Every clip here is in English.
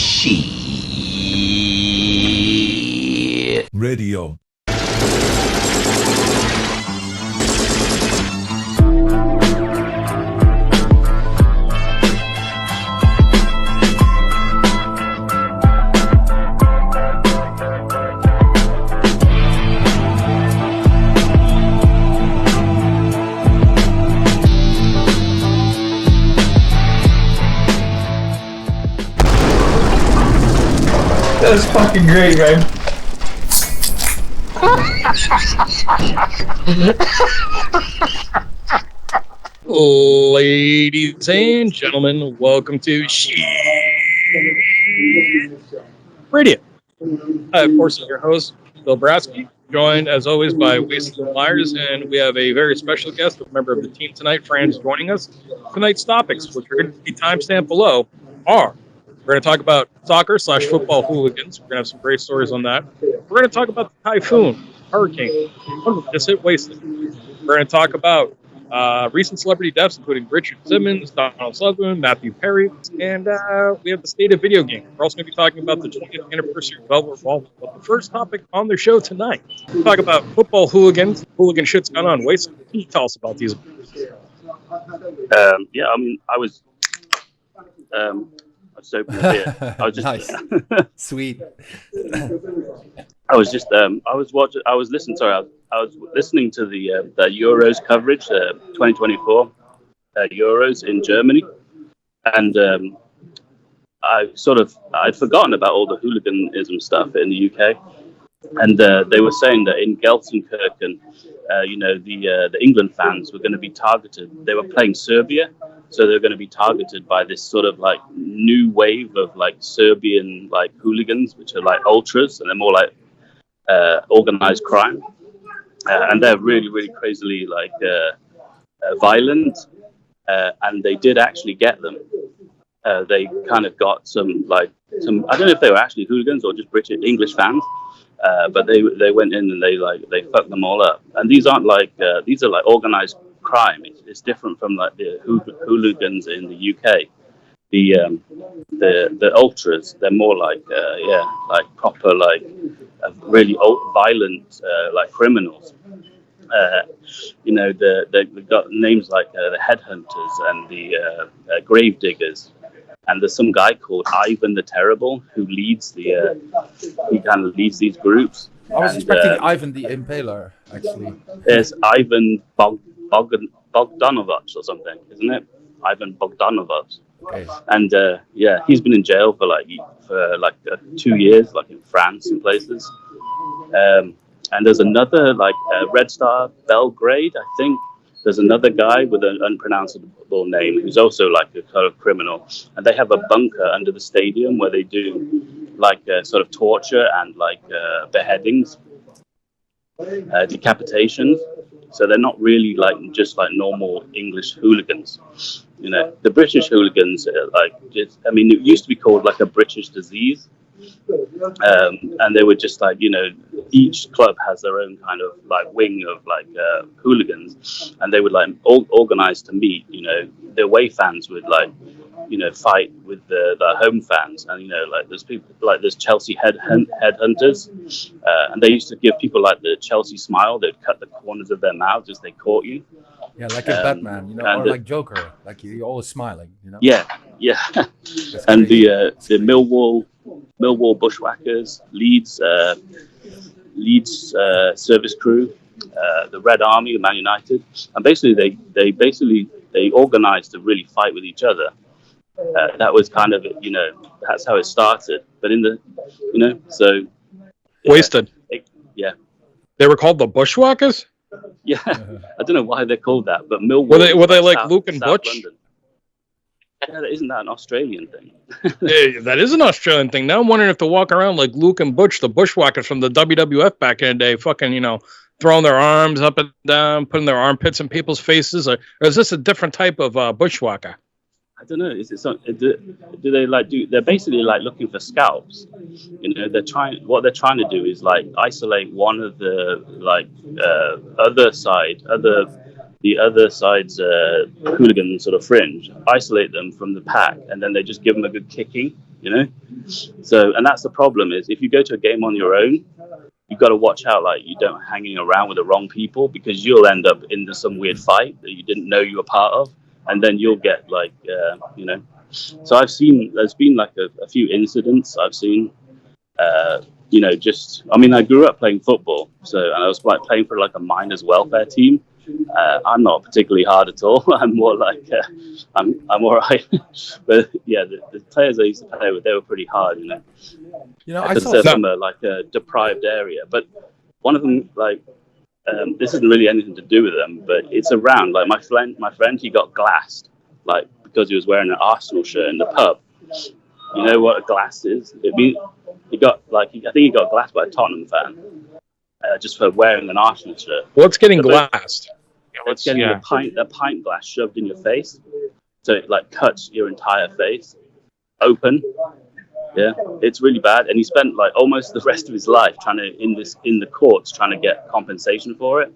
Sheeit Radio. That's fucking great, man. Ladies and gentlemen, welcome to Sheeit Radio. I, of course, am your host, Bill Brasky, joined as always by Wasted Myers, and we have a very special guest, a member of the team tonight, Frans, joining us. Tonight's topics, which are going to be timestamped below, are we're going to talk about soccer/football hooligans. We're going to have some great stories on that. We're going to talk about the Typhoon, Hurricane, just hit Wasted. We're going to talk about recent celebrity deaths, including Richard Simmons, Donald Sutherland, Matthew Perry, and we have the state of video game. We're also going to be talking about the 20th anniversary of Revolver. But the first topic on the show tonight, we'll talk about football hooligans. Hooligan shit's gone on. Wasted. What can you tell us about these? Yeah, I mean, I was opening a beer. I was just nice. Sweet. I was listening to the Euros coverage, 2024 Euros in Germany, and I'd forgotten about all the hooliganism stuff in the UK, and they were saying that in Gelsenkirchen, the England fans were going to be targeted. They were playing Serbia, so they're going to be targeted by this sort of like new wave of like Serbian like hooligans, which are like ultras, and they're more like organized crime. And they're really, really crazily like violent, and they did actually get them. They kind of got some. I don't know if they were actually hooligans or just British English fans, but they went in and they fucked them all up. And these aren't these are like organized crime. It's different from like the hooligans in the UK. The ultras, they're more like proper really violent like criminals. They've got names like the headhunters and the grave diggers, and there's some guy called Ivan the Terrible who leads he kind of leads these groups. I was expecting Ivan the Impaler, actually. There's Ivan Bogdanovich or something, isn't it? Ivan Bogdanovich. Okay. And he's been in jail for 2 years, like in France and places. And there's another Red Star Belgrade, I think. There's another guy with an unpronounceable name who's also like a kind of criminal, and they have a bunker under the stadium where they do sort of torture and beheadings, decapitations. So they're not really just normal English hooligans. The British hooligans are it used to be called like a British disease. And they were just each club has their own kind of wing of hooligans, and they would organize to meet. The away fans would fight with the home fans, and there's people there's Chelsea headhunters, and they used to give people the Chelsea smile. They'd cut the corners of their mouths as they caught you. Yeah, like in Batman, or like Joker, like you're always smiling. Yeah. And the Millwall Bushwhackers, Leeds service crew, the Red Army, Man United, and basically they organized to really fight with each other. That was kind of that's how it started. But in the Wasted. They were called the Bushwhackers. Yeah, I don't know why they're called that, but Millwall. Were they like Luke and Butch? London. Yeah, isn't that an Australian thing? Yeah, that is an Australian thing. Now I'm wondering if they walk around like Luke and Butch, the Bushwhackers from the WWF back in the day, fucking, throwing their arms up and down, putting their armpits in people's faces, or is this a different type of Bushwhacker? I don't know. Is it some? Do they like do? They're basically like looking for scalps. You know, what they're trying to do is like isolate one of the like the other side's hooligan sort of fringe, isolate them from the pack, and then they just give them a good kicking. You know, so and that's the problem is if you go to a game on your own, you've got to watch out like you don't hanging around with the wrong people because you'll end up into some weird fight that you didn't know you were part of. And then you'll get like, you know. So there's been like a few incidents I've seen, you know, I grew up playing football. And I was like playing for like a miners welfare team. I'm not particularly hard at all. I'm more like, I'm all right. But yeah, the players I used to play with, they were pretty hard, you know. You know, because they're from a deprived area. But one of them, like, this isn't really anything to do with them, but it's around. Like my friend, he got glassed, like because he was wearing an Arsenal shirt in the pub. You know what a glass is? I think he got glassed by a Tottenham fan just for wearing an Arsenal shirt. What's getting glassed? It's getting a pint glass shoved in your face, so it like cuts your entire face open. Yeah, it's really bad, and he spent like almost the rest of his life trying to in the courts trying to get compensation for it.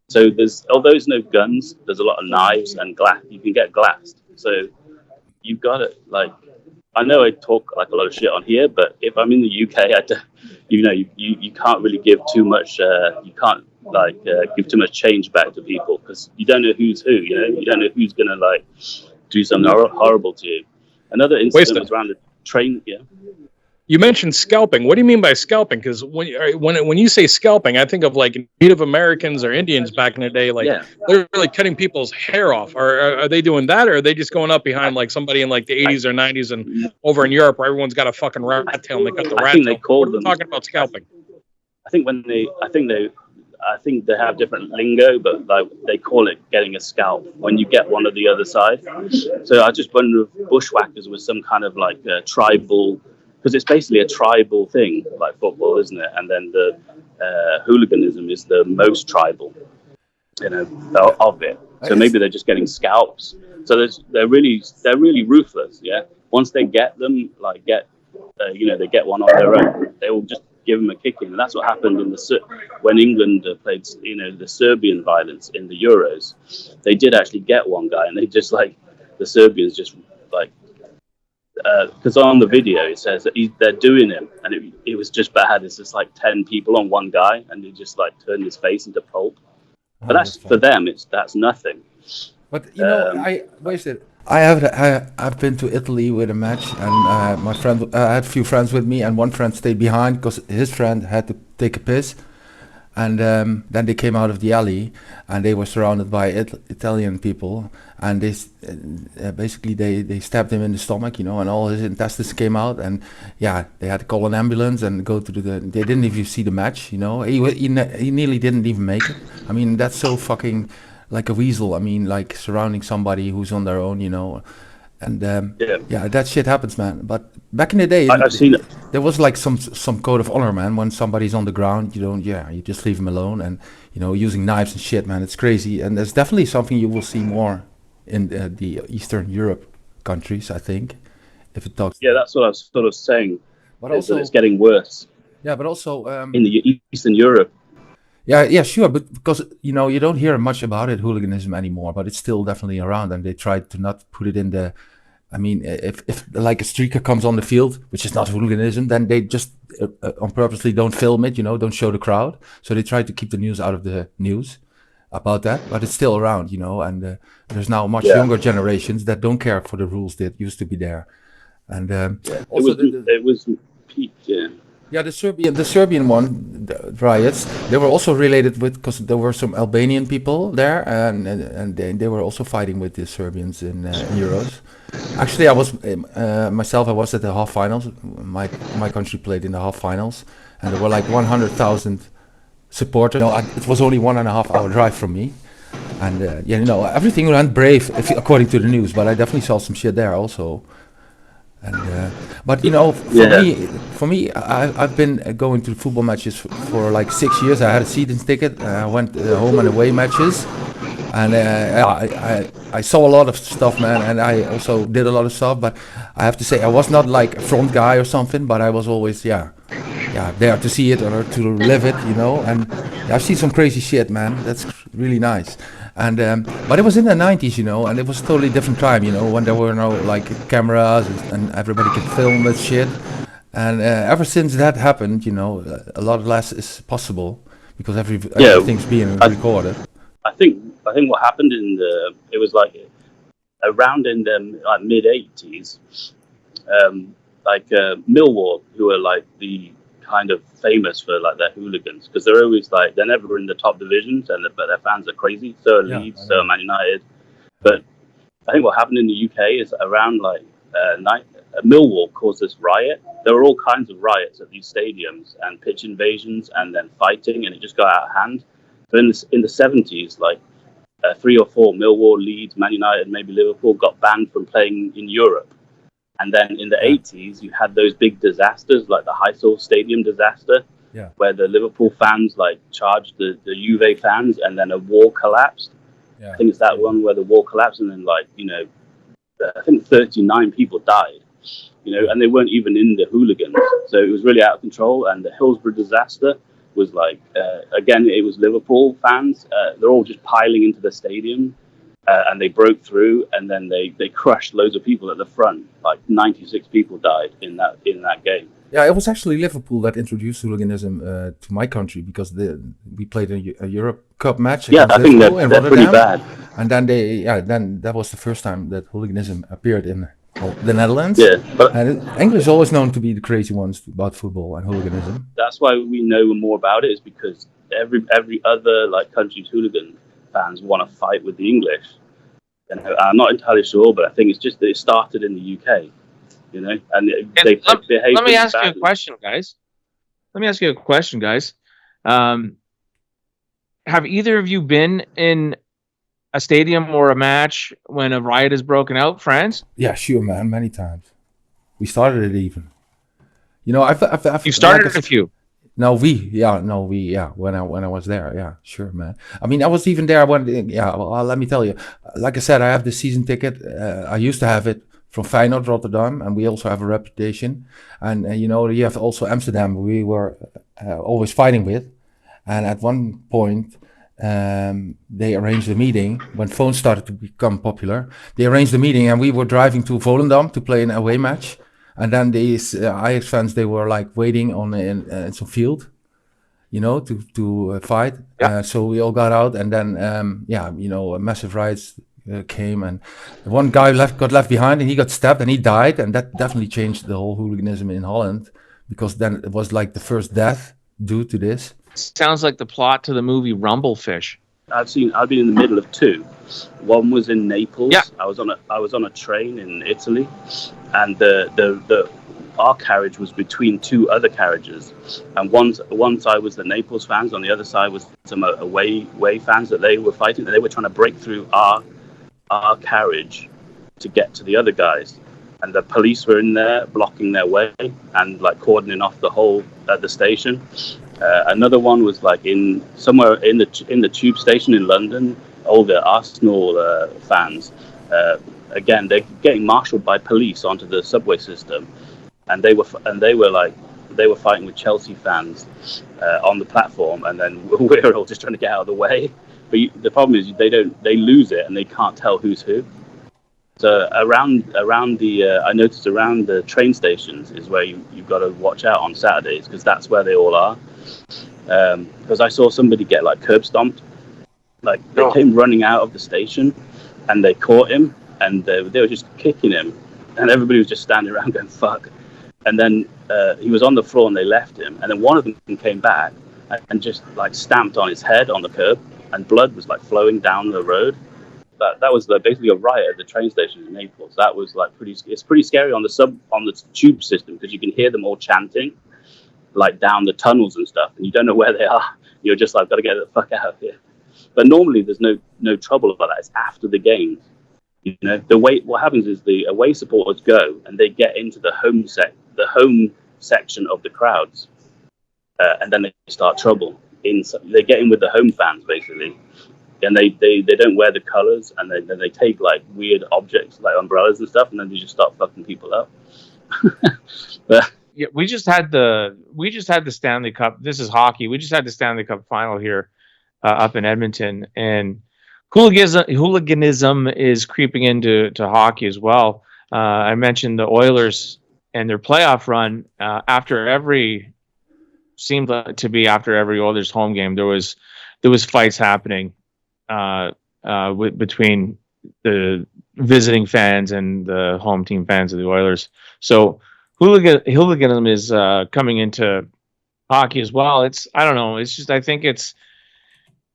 So although there's no guns, there's a lot of knives and glass. You can get glassed, so you've got it. Like I know I talk like a lot of shit on here, but if I'm in the UK, you can't really give too much. You can't give too much change back to people because you don't know who's who. You know, you don't know who's gonna like do something horrible to you. Another incident was around the train. Yeah. You mentioned scalping. What do you mean by scalping? Because when you say scalping, I think of like Native Americans or Indians back in the day, like they're really cutting people's hair off. Are they doing that, or are they just going up behind like somebody in like the 80s or 90s and over in Europe where everyone's got a fucking rat tail and they cut the rat tail? They call them talking about scalping. I think they have different lingo, but like they call it getting a scalp when you get one of the other side. So I just wonder if bushwhackers was some kind of like tribal, because it's basically a tribal thing, like football, isn't it? And then the hooliganism is the most tribal, you know, of it. So maybe they're just getting scalps. So they're really ruthless. Yeah. Once they get them, like they get one on their own, they will just give them a kicking. And that's what happened when England played, you know, the Serbian violence in the Euros. They did actually get one guy, and they just like the Serbians just like. Because on the video it says that they're doing him, and it was just bad. It's just like 10 people on one guy, and they just like turned his face into pulp. But that's for them. That's nothing. But you know, I've been to Italy with a match, and my friend, I had a few friends with me, and one friend stayed behind because his friend had to take a piss. And then they came out of the alley, and they were surrounded by Italian people, and they basically they stabbed him in the stomach, you know, and all his intestines came out, and yeah, they had to call an ambulance and go to they didn't even see the match, you know. He nearly didn't even make it. I mean, that's so fucking like a weasel. I mean, like surrounding somebody who's on their own, you know. And yeah, that shit happens, man. But back in the day, I've seen it. There was like some code of honor, man. When somebody's on the ground, you just leave them alone. And you know, using knives and shit, man, it's crazy. And there's definitely something you will see more in the Eastern Europe countries, I think. If it talks. Yeah, that's what I was sort of saying. But also, it's getting worse. Yeah, but also in the Eastern Europe. Yeah, sure, but because you know you don't hear much about it, hooliganism anymore, but it's still definitely around, and they try to not put it in the. I mean, if like a streaker comes on the field, which is not hooliganism, then they just on purposely don't film it, you know, don't show the crowd. So they try to keep the news out of the news about that, but it's still around, you know, and there's now much younger generations that don't care for the rules that used to be there, and also it was peaked, yeah. Yeah, the Serbian one, the riots, they were also related with, because there were some Albanian people there, and they were also fighting with the Serbians in Euros. Actually, I was I was at the half finals. My country played in the half finals, and there were like 100,000 supporters. No, it was only 1.5 hour drive from me, and yeah, you know, everything went brave according to the news. But I definitely saw some shit there also. And but you know, for me, I've been going to football matches for like 6 years. I had a season ticket. I went home and away matches, And I saw a lot of stuff, man, and I also did a lot of stuff. But I have to say, I was not like a front guy or something, but I was always, there to see it or to live it, you know. And I've seen some crazy shit, man. That's really nice. And but it was in the 90s, you know, and it was a totally different time, you know, when there were no like cameras and everybody could film that shit. And ever since that happened, you know, a lot less is possible because everything's being recorded. I think what happened it was like around in the like mid 80s, Millwall, who are like the kind of famous for like their hooligans, because they're always like, they're never in the top divisions, but their fans are crazy. So are Leeds, so are Man United. But I think what happened in the UK is around like Millwall caused this riot. There were all kinds of riots at these stadiums and pitch invasions and then fighting, and it just got out of hand. So in the 70s, like 3 or 4 Millwall, Leeds, Man United, maybe Liverpool got banned from playing in Europe. And then in the 80s, you had those big disasters like the Heysel Stadium disaster, where the Liverpool fans like charged the Juve fans, and then a wall collapsed. I think it's that one where the wall collapsed, and then like, you know, I think 39 people died, you know, and they weren't even in the hooligans. So it was really out of control. And the Hillsborough disaster was like, again, it was Liverpool fans. They're all just piling into the stadium. And they broke through, and then they crushed loads of people at the front. Like 96 people died in that game. Yeah, it was actually Liverpool that introduced hooliganism to my country, because we played a Europe Cup match. Yeah, I think they're pretty bad. And then then that was the first time that hooliganism appeared in the Netherlands. Yeah, but English is always known to be the crazy ones about football and hooliganism. That's why we know more about it, is because every other like country's hooligan fans want to fight with the English. You know, I'm not entirely sure, but I think it's just that it started in the UK, you know, and they behave. Let me ask you a question, guys. Have either of you been in a stadium or a match when a riot has broken out, Frans? Yeah, sure, man. Many times. We started it even. You know, I've you started a few. When I was there, yeah, sure, man. I mean, I was even there when, let me tell you, like I said, I have the season ticket. I used to have it from Feyenoord, Rotterdam, and we also have a reputation. And, you know, you have also Amsterdam, we were always fighting with. And at one point, they arranged a meeting when phones started to become popular. They arranged a meeting, and we were driving to Volendam to play an away match. And then these Ajax fans, they were like waiting on in some field, you know, to fight. Yeah. So we all got out, and then you know, massive riots came, and one guy got left behind, and he got stabbed, and he died, and that definitely changed the whole hooliganism in Holland, because then it was like the first death due to this. Sounds like the plot to the movie Rumblefish. I've been in the middle of 2. One was in Naples. Yeah. I was on a train in Italy, and our carriage was between 2 other carriages, and one side was the Naples fans, on the other side was some away fans that they were fighting. They were trying to break through our carriage to get to the other guys, and the police were in there blocking their way and like cordoning off the whole the station. Another one was like somewhere in the tube station in London. All the Arsenal fans, again, they're getting marshaled by police onto the subway system, and they were fighting with Chelsea fans on the platform, and then we were all just trying to get out of the way. But the problem is they lose it and they can't tell who's who. So around I noticed around the train stations is where you've got to watch out on Saturdays, because that's where they all are. Because I saw somebody get like curb stomped. Like they came running out of the station, and they caught him, and they were just kicking him, and everybody was just standing around going fuck. And then he was on the floor, and they left him, and then one of them came back and just like stamped on his head on the curb, and blood was like flowing down the road. That was basically a riot at the train station in Naples. That was like it's pretty scary on the tube system, because you can hear them all chanting like down the tunnels and stuff, and you don't know where they are. You're just like, gotta get the fuck out of here. But normally there's no trouble about that. It's after the games. You know, what happens is the away supporters go and they get into the home section of the crowds, and then they start trouble. They get in with the home fans basically, and they don't wear the colors, and then they take like weird objects like umbrellas and stuff, and then they just start fucking people up. But Yeah, we just had the Stanley Cup. This is hockey. We just had the Stanley Cup final here up in Edmonton, and hooliganism is creeping into hockey as well. I mentioned the Oilers and their playoff run. Seemed like to be after every Oilers home game, there was fights happening between the visiting fans and the home team fans of the Oilers. So hooliganism is coming into hockey as well. I don't know. It's just, I think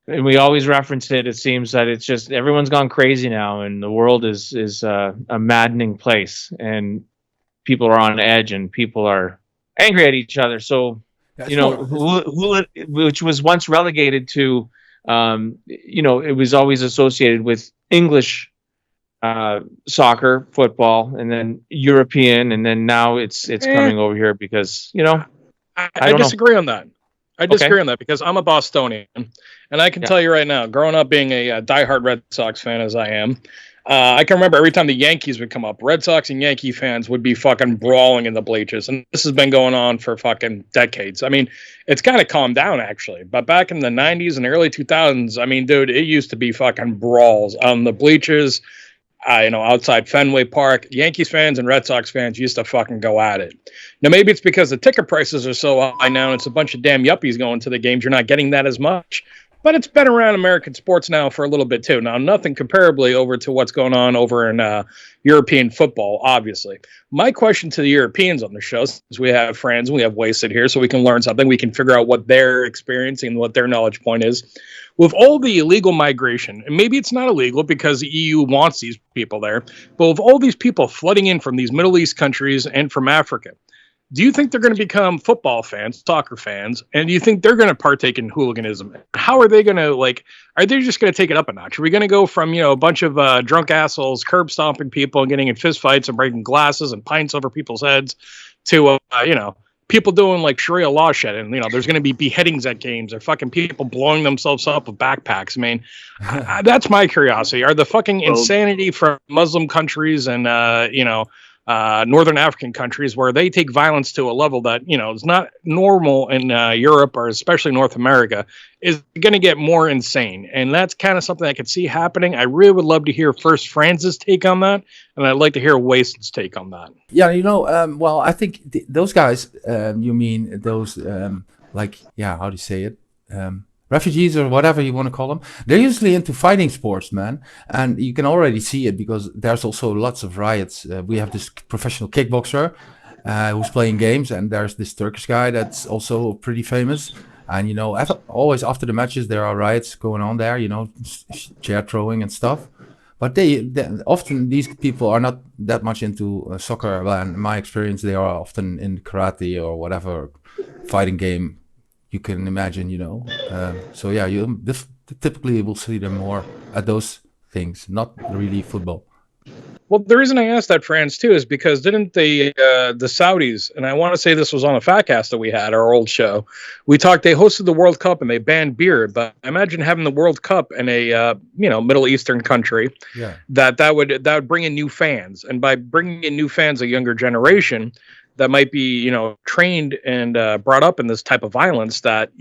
and we always reference it. It seems that it's just everyone's gone crazy now, and the world is a maddening place, and people are on edge, and people are angry at each other. So, which was once relegated to, it was always associated with English soccer, football, and then European, and then now it's coming over here because I disagree on that. I disagree on that because I'm a Bostonian, and I can tell you right now, growing up being a diehard Red Sox fan as I am, I can remember every time the Yankees would come up, Red Sox and Yankee fans would be fucking brawling in the bleachers, and this has been going on for fucking decades. I mean, it's kind of calmed down actually, but back in the 90s and early 2000s, I mean, dude, it used to be fucking brawls on the bleachers. Outside Fenway Park, Yankees fans and Red Sox fans used to fucking go at it. Now, maybe it's because the ticket prices are so high now, and it's a bunch of damn yuppies going to the games. You're not getting that as much. But it's been around American sports now for a little bit, too. Now, nothing comparably over to what's going on over in European football, obviously. My question to the Europeans on the show, since we have Frans and we have Wasted here, so we can learn something, we can figure out what they're experiencing and what their knowledge point is. With all the illegal migration, and maybe it's not illegal because the EU wants these people there, but with all these people flooding in from these Middle East countries and from Africa, do you think they're going to become football fans, soccer fans, and do you think they're going to partake in hooliganism? How are they going to, are they just going to take it up a notch? Are we going to go from, a bunch of drunk assholes curb stomping people and getting in fist fights and breaking glasses and pints over people's heads to, people doing like Sharia law shit, and there's going to be beheadings at games, or fucking people blowing themselves up with backpacks. I mean, that's my curiosity. Are the fucking insanity from Muslim countries and Northern African countries where they take violence to a level that is not normal in Europe or especially North America is going to get more insane? And that's kind of something I could see happening. I really would love to hear first Fran's take on that, and I'd like to hear Wasted's take on that. Yeah, well, I think those guys, you mean those, how do you say it? Refugees or whatever you want to call them, they're usually into fighting sports, man. And you can already see it because there's also lots of riots. We have this professional kickboxer who's playing games, and there's this Turkish guy that's also pretty famous. And, always after the matches, there are riots going on there, chair throwing and stuff. But they often, these people are not that much into soccer. Well, in my experience, they are often in karate or whatever fighting game you can imagine, so yeah, you typically will see them more at those things, not really football. Well, the reason I asked that, Frans, too, is because didn't the Saudis, and I want to say this was on a Fatcast that we had, our old show, we talked, they hosted the World Cup and they banned beer, but imagine having the World Cup in a, Middle Eastern country, that would bring in new fans. And by bringing in new fans, a younger generation, that might be, trained and brought up in this type of violence that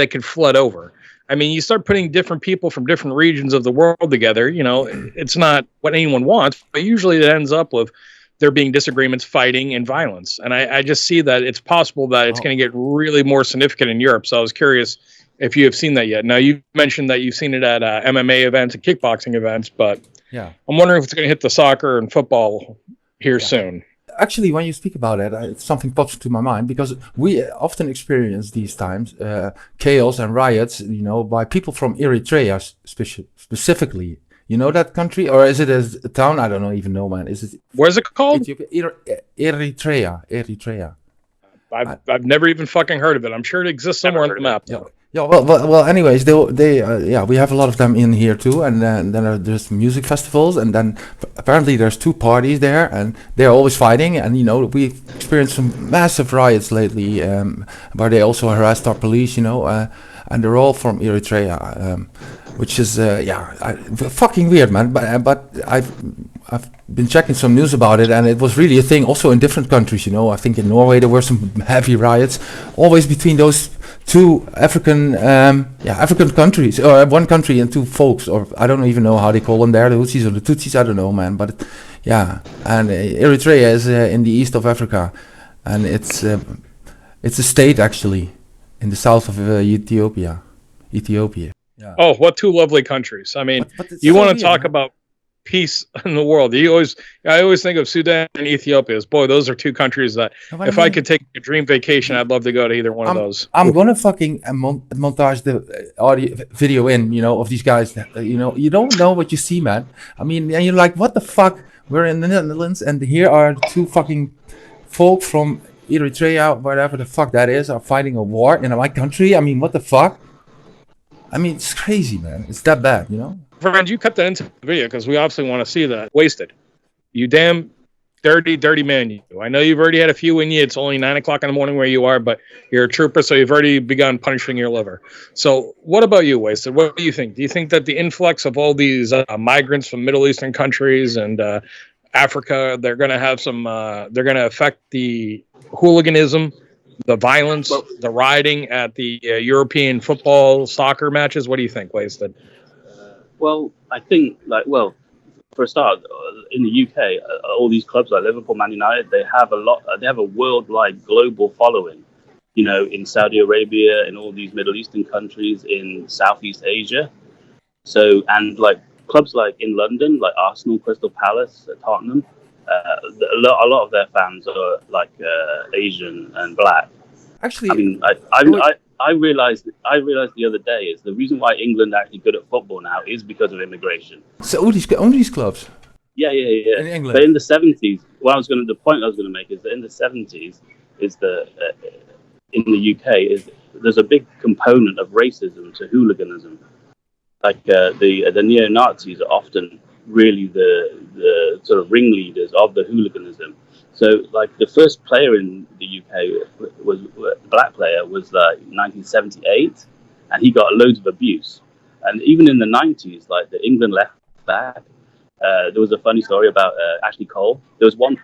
could flood over. I mean, you start putting different people from different regions of the world together, it's not what anyone wants, but usually it ends up with there being disagreements, fighting, and violence. And I just see that it's possible that it's going to get really more significant in Europe. So I was curious if you have seen that yet. Now, you mentioned that you've seen it at MMA events and kickboxing events, but I'm wondering if it's going to hit the soccer and football here soon. Actually, when you speak about it, something pops to my mind because we often experience these times chaos and riots, by people from Eritrea specifically. You know that country, or is it a town? I don't even know, man. Is it? Where's it called? Eritrea. I've never even fucking heard of it. I'm sure it exists somewhere on the map. Yeah. Well. Anyways, we have a lot of them in here too, and then there's music festivals, and then apparently there's two parties there, and they're always fighting, and we've experienced some massive riots lately, where they also harassed our police, and they're all from Eritrea, which is fucking weird, man. But I've been checking some news about it, and it was really a thing also in different countries. You know, I think in Norway there were some heavy riots, always between those two African countries, or one country and two folks, or I don't even know how they call them there, the Hutsis or the Tutsis, I don't know, man. But and Eritrea is in the east of Africa, and it's a state actually in the south of Ethiopia. Yeah. Oh, what two lovely countries! I mean, But it's you so want to weird, talk man. about peace in the world? I always think of Sudan and Ethiopia as, boy, those are two countries that No, but if I could take a dream vacation, I'd love to go to either one of those. I'm gonna fucking montage the audio video in, you know, of these guys. You know, you don't know what you see, man. I mean, and you're like, what the fuck? We're in the Netherlands, and here are two fucking folk from Eritrea, whatever the fuck that is, are fighting a war in my country. I mean, what the fuck? I mean, it's crazy, man. It's that bad, you know? Friend, you cut that into the video because we obviously want to see that. Wasted. You damn dirty man, you. I know you've already had a few in you. It's only 9 o'clock in the morning where you are, but you're a trooper, so you've already begun punishing your liver. So what about you, Wasted? What do you think? Do you think that the influx of all these migrants from Middle Eastern countries and Africa, they're going to have some, they're going to affect the hooliganism, the violence, the rioting at the European football, soccer matches? What do you think, Wasted? Well, I think, for a start, in the UK, all these clubs like Liverpool, Man United, they have a worldwide global following. You know, in Saudi Arabia, in all these Middle Eastern countries, in Southeast Asia. So, and like clubs like in London, like Arsenal, Crystal Palace, Tottenham, a lot of their fans are like Asian and black. Actually, I mean, I realized the other day is the reason why England are actually good at football now is because of immigration. so only these clubs Yeah. in England. But in the 70s, the point I was going to make is that in the 70s is in the UK is there's a big component of racism to hooliganism. Like the neo-Nazis are often really the sort of ringleaders of the hooliganism. So, like, the first player in the UK was a black player was 1978, and he got loads of abuse. And even in the 90s, like the England left back, there was a funny story about Ashley Cole. There was one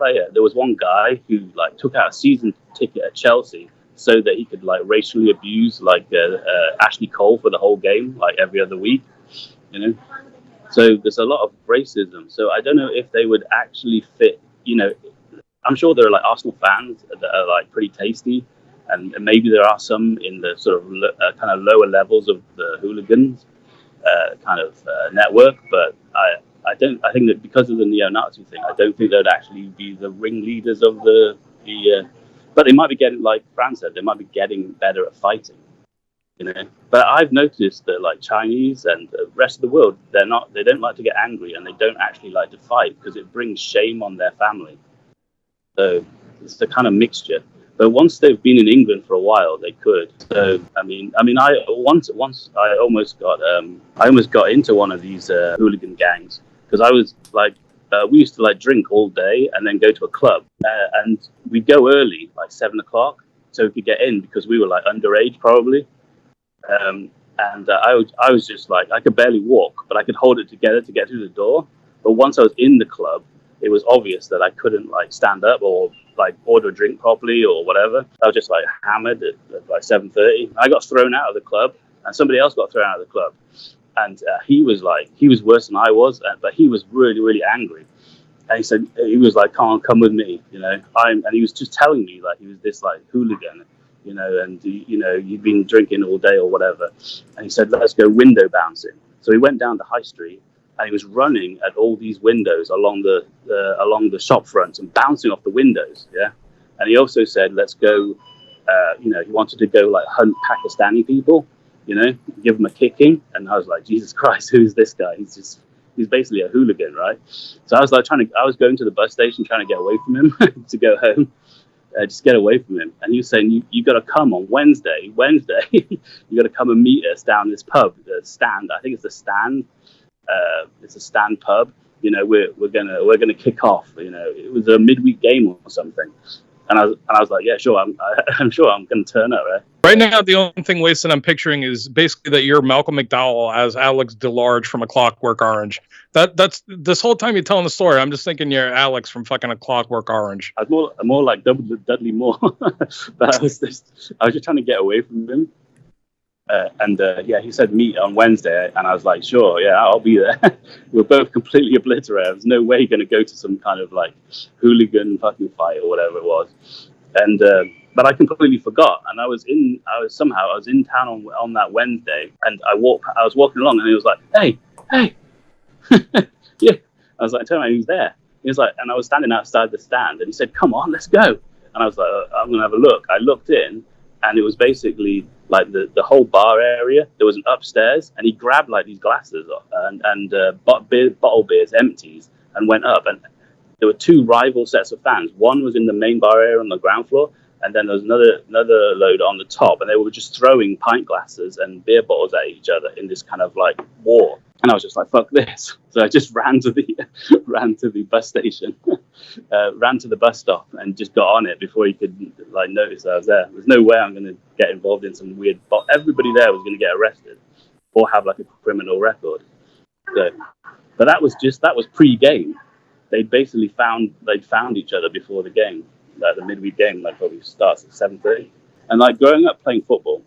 guy who like took out a season ticket at Chelsea so that he could like racially abuse Ashley Cole for the whole game, like every other week, you know. So there's a lot of racism. So I don't know if they would actually fit, you know. I'm sure there are like Arsenal fans that are like pretty tasty, and maybe there are some in the sort of kind of lower levels of the hooligans network. But I think that because of the neo-Nazi thing, I don't think they'd actually be the ringleaders of the. But they might be getting, like Fran said, they might be getting better at fighting, you know. But I've noticed that like Chinese and the rest of the world, they don't like to get angry, and they don't actually like to fight because it brings shame on their family. So it's a kind of mixture. But once they've been in England for a while, they could. So I mean, I almost got into one of these hooligan gangs because I was like, we used to like drink all day and then go to a club, and we'd go early, like 7 o'clock, so we could get in because we were like underage probably. I was just like, I could barely walk, but I could hold it together to get through the door. But once I was in the club, it was obvious that I couldn't like stand up or like order a drink properly or whatever. I was just like hammered at like 7:30. I got thrown out of the club, and somebody else got thrown out of the club. And he was worse than I was, but he was really, really angry. And he was like, come with me, you know. And he was just telling me like he was this like hooligan, you know, and you know, you've been drinking all day or whatever. And he said, let's go window bouncing. So he went down the high street. And he was running at all these windows along the shop fronts and bouncing off the windows, yeah. And he also said, "Let's go." You know, he wanted to go like hunt Pakistani people, you know, give them a kicking. And I was like, Jesus Christ, who's this guy? He's basically a hooligan, right? So I was like I was going to the bus station trying to get away from him to go home, just get away from him. And he was saying, you got to come on Wednesday. You got to come and meet us down this pub, the Stand. I think it's the Stand. It's a Stand pub. You know, we're gonna kick off. You know, it was a midweek game or something. And I was like, yeah, sure, I'm sure I'm going to turn up, right? Right now, the only thing, Wasted, I'm picturing is basically that you're Malcolm McDowell as Alex DeLarge from A Clockwork Orange. That's this whole time you're telling the story, I'm just thinking you're Alex from fucking A Clockwork Orange. I was more like Dudley Moore, but I was just trying to get away from him. Yeah, he said meet on Wednesday, and I was like, sure, yeah, I'll be there. We're both completely obliterated. There's no way you're going to go to some kind of like hooligan fucking fight or whatever it was. And but I completely forgot, and I was in town on that Wednesday, and I was walking along, and he was like, hey, yeah. I was like, I turned around, he was there. He was like, and I was standing outside the stand, and he said, come on, let's go. And I was like, I'm gonna have a look. I looked in, and it was basically like the whole bar area. There was an upstairs, and he grabbed like these glasses and bottle beers, empties, and went up. And there were two rival sets of fans. One was in the main bar area on the ground floor, and then there was another load on the top, and they were just throwing pint glasses and beer bottles at each other in this kind of like war. And I was just like, fuck this. So I just ran to the bus station, ran to the bus stop, and just got on it before he could like notice that I was there. There's no way I'm going to get involved in some weird. But everybody there was going to get arrested or have like a criminal record. So, but that was pre-game. They'd found each other before the game, like the midweek game, like probably starts at 7:30. And like growing up playing football,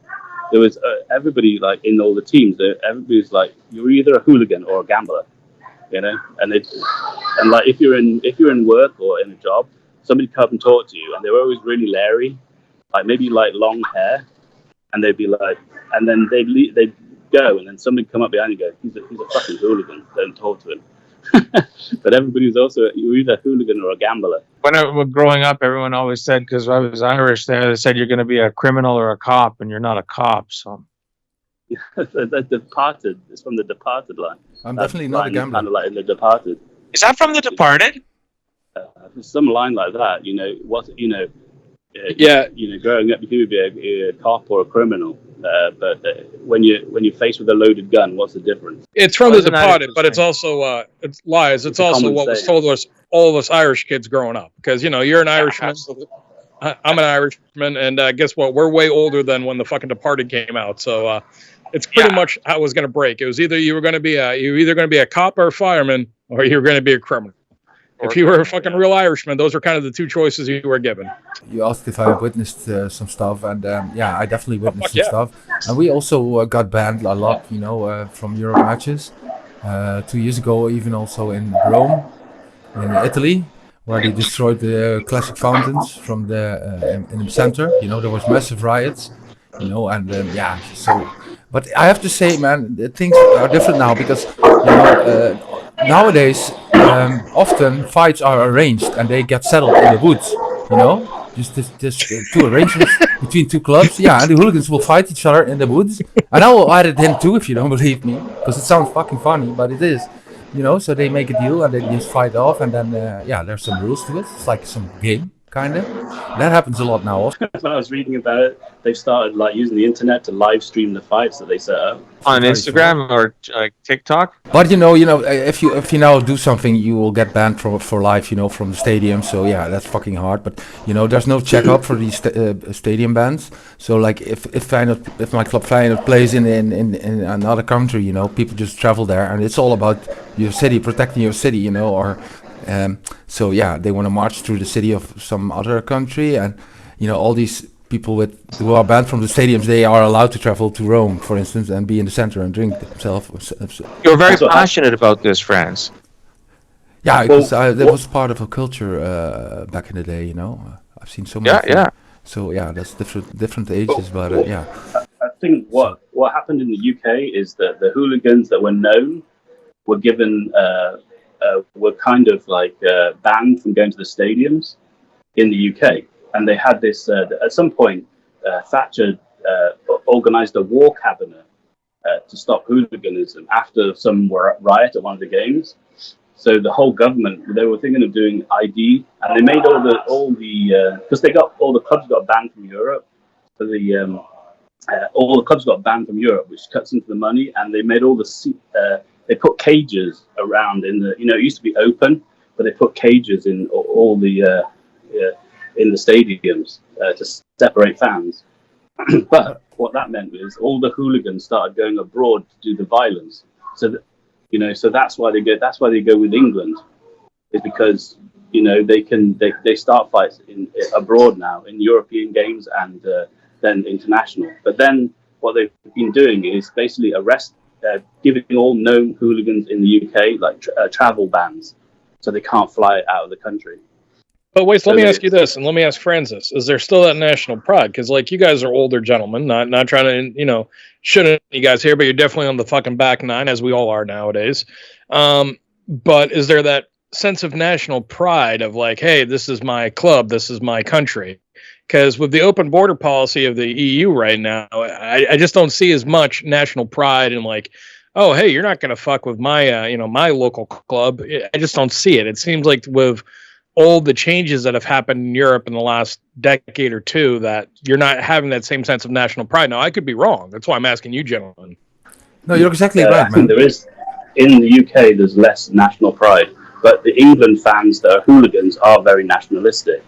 there was everybody like in all the teams. Everybody was like, you're either a hooligan or a gambler, you know. And like if you're in work or in a job, somebody come and talk to you, and they were always really leery, like maybe like long hair, and they'd be like, and then they'd go, and then somebody come up behind you and go, he's a fucking hooligan. Don't talk to him. But everybody was also, you're either a hooligan or a gambler. When I was growing up, everyone always said, because I was Irish there, they said you're going to be a criminal or a cop, and you're not a cop. So The Departed. It's from The Departed line. I'm definitely not a gambler. Kind of like in The Departed. is that from The Departed? There's some line like that. You know what? You know. Yeah. You know, growing up, you could be a cop or a criminal. But when you're faced with a loaded gun, what's the difference? It's from The Departed, but it's also it's lies. It's also what was told to us, all of us Irish kids growing up, because you know you're an Irishman. I'm an Irishman, and guess what? We're way older than when the fucking Departed came out. So it's pretty much how it was going to break. It was either you were going to be a cop or a fireman, or you were going to be a criminal. If you were a fucking real Irishman, those were kind of the two choices you were given. You asked if I witnessed some stuff, and yeah, I definitely witnessed some stuff. And we also got banned a lot, you know, from Euro matches. 2 years ago, even also in Rome, in Italy, where they destroyed the classic fountains from in the center. You know, there was massive riots, you know, and yeah, so. But I have to say, man, things are different now because, you know, nowadays, often fights are arranged and they get settled in the woods, you know, just two arrangements between two clubs. Yeah, and the hooligans will fight each other in the woods. And I will add it in too if you don't believe me, because it sounds fucking funny, but it is, you know. So they make a deal and they just fight off, and then yeah, there's some rules to it. It's like some game. Kind of. That happens a lot now. When I was reading about it, they've started like using the internet to live stream the fights that they set up on Instagram or like TikTok. But you know, if you now do something, you will get banned for life, you know, from the stadium. So yeah, that's fucking hard. But you know, there's no checkup for these stadium bans. So like, if my club Feyenoord plays in another country, you know, people just travel there, and it's all about your city, protecting your city, you know, or. So yeah, they want to march through the city of some other country, and you know, all these people who are banned from the stadiums, they are allowed to travel to Rome, for instance, and be in the center and drink themselves. You're very passionate about this, Frans. Yeah, because that was part of a culture back in the day. You know, I've seen so many. Yeah. So yeah, that's different ages, but yeah. I think what happened in the UK is that the hooligans that were known were given. Were kind of like banned from going to the stadiums in the UK. And they had this, at some point, Thatcher organised a war cabinet to stop hooliganism after some riot at one of the games. So the whole government, they were thinking of doing ID, and they made all the because all the clubs got banned from Europe. So all the clubs got banned from Europe, which cuts into the money, and they made all the they put cages around in the, you know, it used to be open, but they put cages in all the in the stadiums to separate fans. But what that meant was all the hooligans started going abroad to do the violence. So that, so that's why they go. That's why they go with England, is because they start fights abroad now in European games and then international. But then what they've been doing is basically giving all known hooligans in the UK like travel bans, so they can't fly out of the country. But wait, let me ask you this, and let me ask Frans this: is there still that national pride? Because like you guys are older gentlemen, not trying to shouldn't you guys here, but you're definitely on the fucking back nine, as we all are nowadays. But is there that sense of national pride of like, hey, this is my club, this is my country? Because with the open border policy of the EU right now, I just don't see as much national pride and like, oh, hey, you're not going to fuck with my my local club. I just don't see it. It seems like with all the changes that have happened in Europe in the last decade or two, that you're not having that same sense of national pride. Now, I could be wrong. That's why I'm asking you, gentlemen. No, you're exactly right, man. There is, in the UK, there's less national pride, but the England fans that are hooligans are very nationalistic.